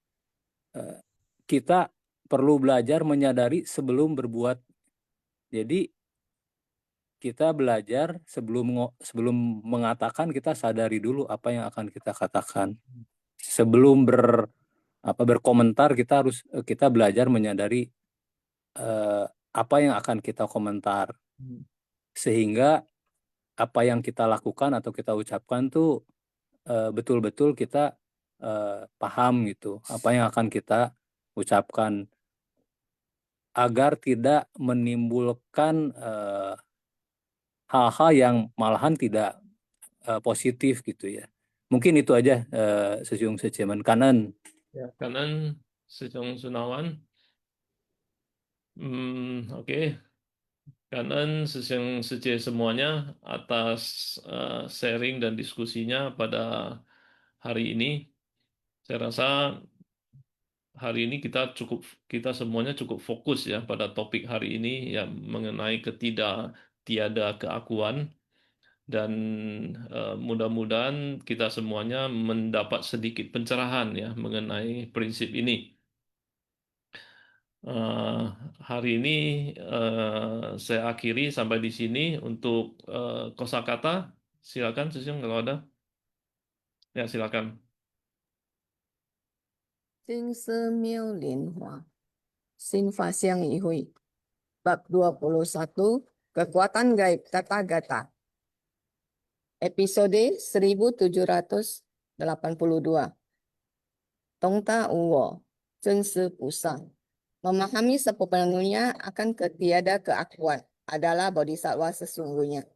S13: kita perlu belajar menyadari sebelum berbuat. Jadi kita belajar sebelum mengatakan, kita sadari dulu apa yang akan kita katakan. Sebelum berkomentar, kita belajar menyadari apa yang akan kita komentar, sehingga apa yang kita lakukan atau kita ucapkan tuh betul-betul kita paham gitu apa yang akan kita ucapkan, agar tidak menimbulkan hal-hal yang malahan tidak positif gitu ya. Mungkin itu aja Sejong Sejeman kanan.
S2: Ya, kanan Sejong Sunawan. Oke. Kanan Sejong Seje semuanya atas sharing dan diskusinya pada hari ini. Saya rasa hari ini kita semuanya cukup fokus ya pada topik hari ini yang mengenai tiada keakuan, dan mudah-mudahan kita semuanya mendapat sedikit pencerahan ya mengenai prinsip ini. Hari ini saya akhiri sampai di sini untuk kosakata. Silakan Sejong kalau ada. Ya, silakan.
S14: 金丝妙莲花，新法相议会bab 21 kekuatan gaib tata gata episode 1782 Tongta Uwo Zhensi Pusa, memahami sepenuhnya akan ketiada keakuan adalah bodhisattva sesungguhnya.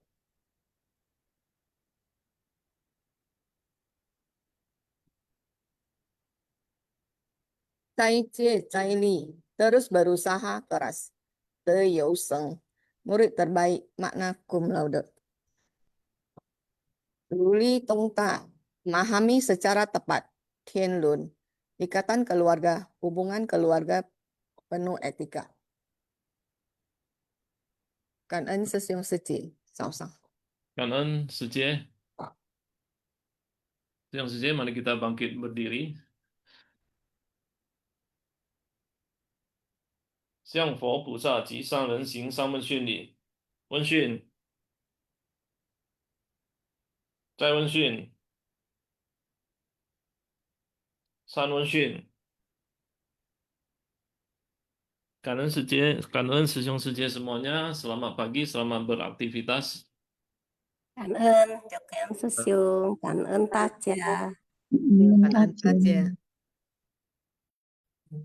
S14: Cai Jie Cai Li, terus berusaha keras. Te You Seng, murid terbaik makna cum laude. Luli Tongta, memahami secara tepat. Tian Lun, ikatan keluarga, hubungan keluarga penuh etika. Cảm ơn Sejong Seje, Sao-sang.
S2: Kanan Seje. Sejong Seje, mari kita bangkit berdiri. 向佛菩萨及上人行三问讯礼。问讯，再问讯，三问讯。感恩师兄师姐 semuanya. Selamat pagi, selamat beraktivitas.
S6: 感恩师兄，感恩大家。
S14: 感恩大家。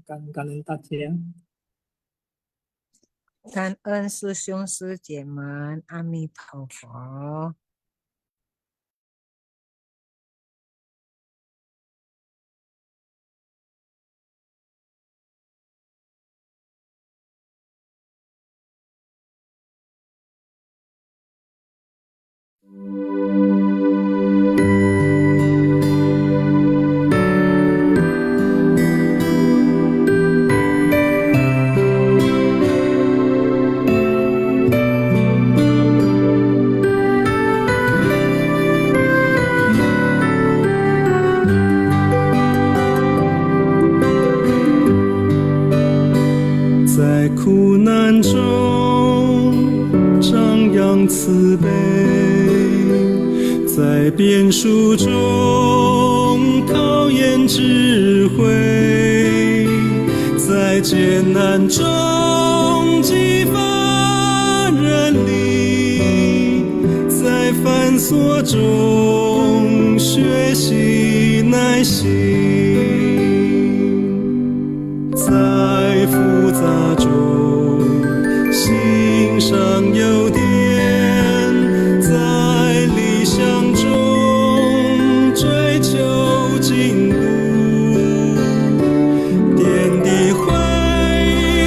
S3: 感恩大家。
S15: 感恩师兄师姐们，阿弥陀佛。
S3: 在苦难中张扬慈悲，在变数中考验智慧，在艰难中激发人力，在繁琐中学习耐心。在复杂中欣赏优点，在理想中追求进步，点滴汇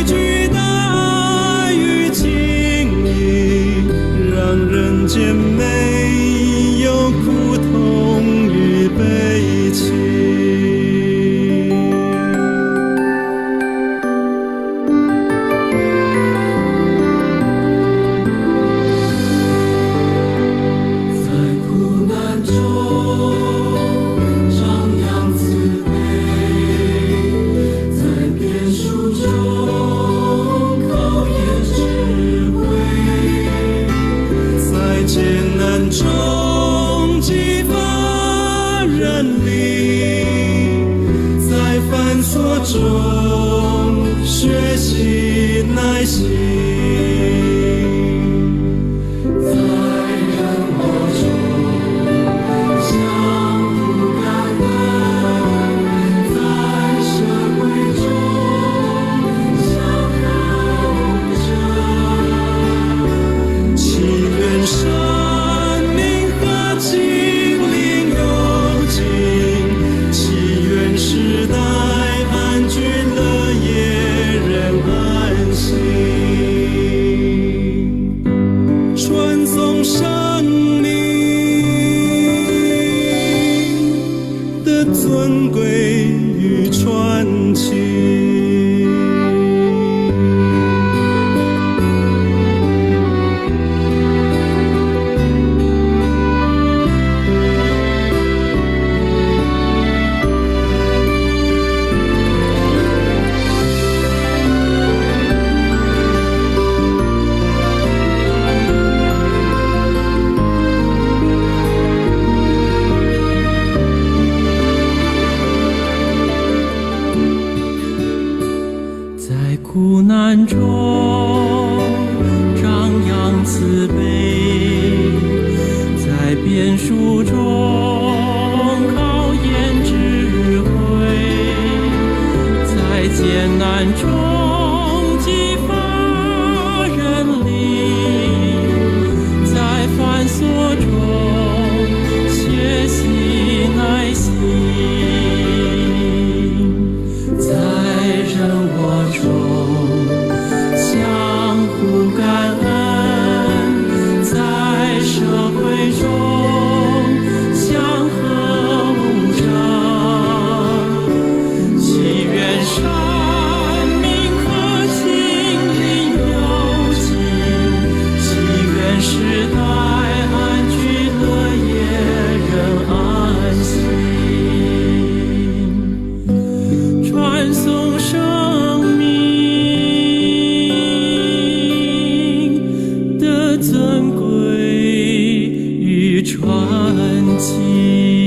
S3: 聚大爱与情谊，让人间没有苦痛与悲戚。变书中考验智慧，在艰难中激发人力，在繁琐中学习耐心，在人我中相互感恩，在社会中相和无争，祈愿生命和心灵有情，祈愿时代安居乐业人安心，传颂生命的尊贵与传奇。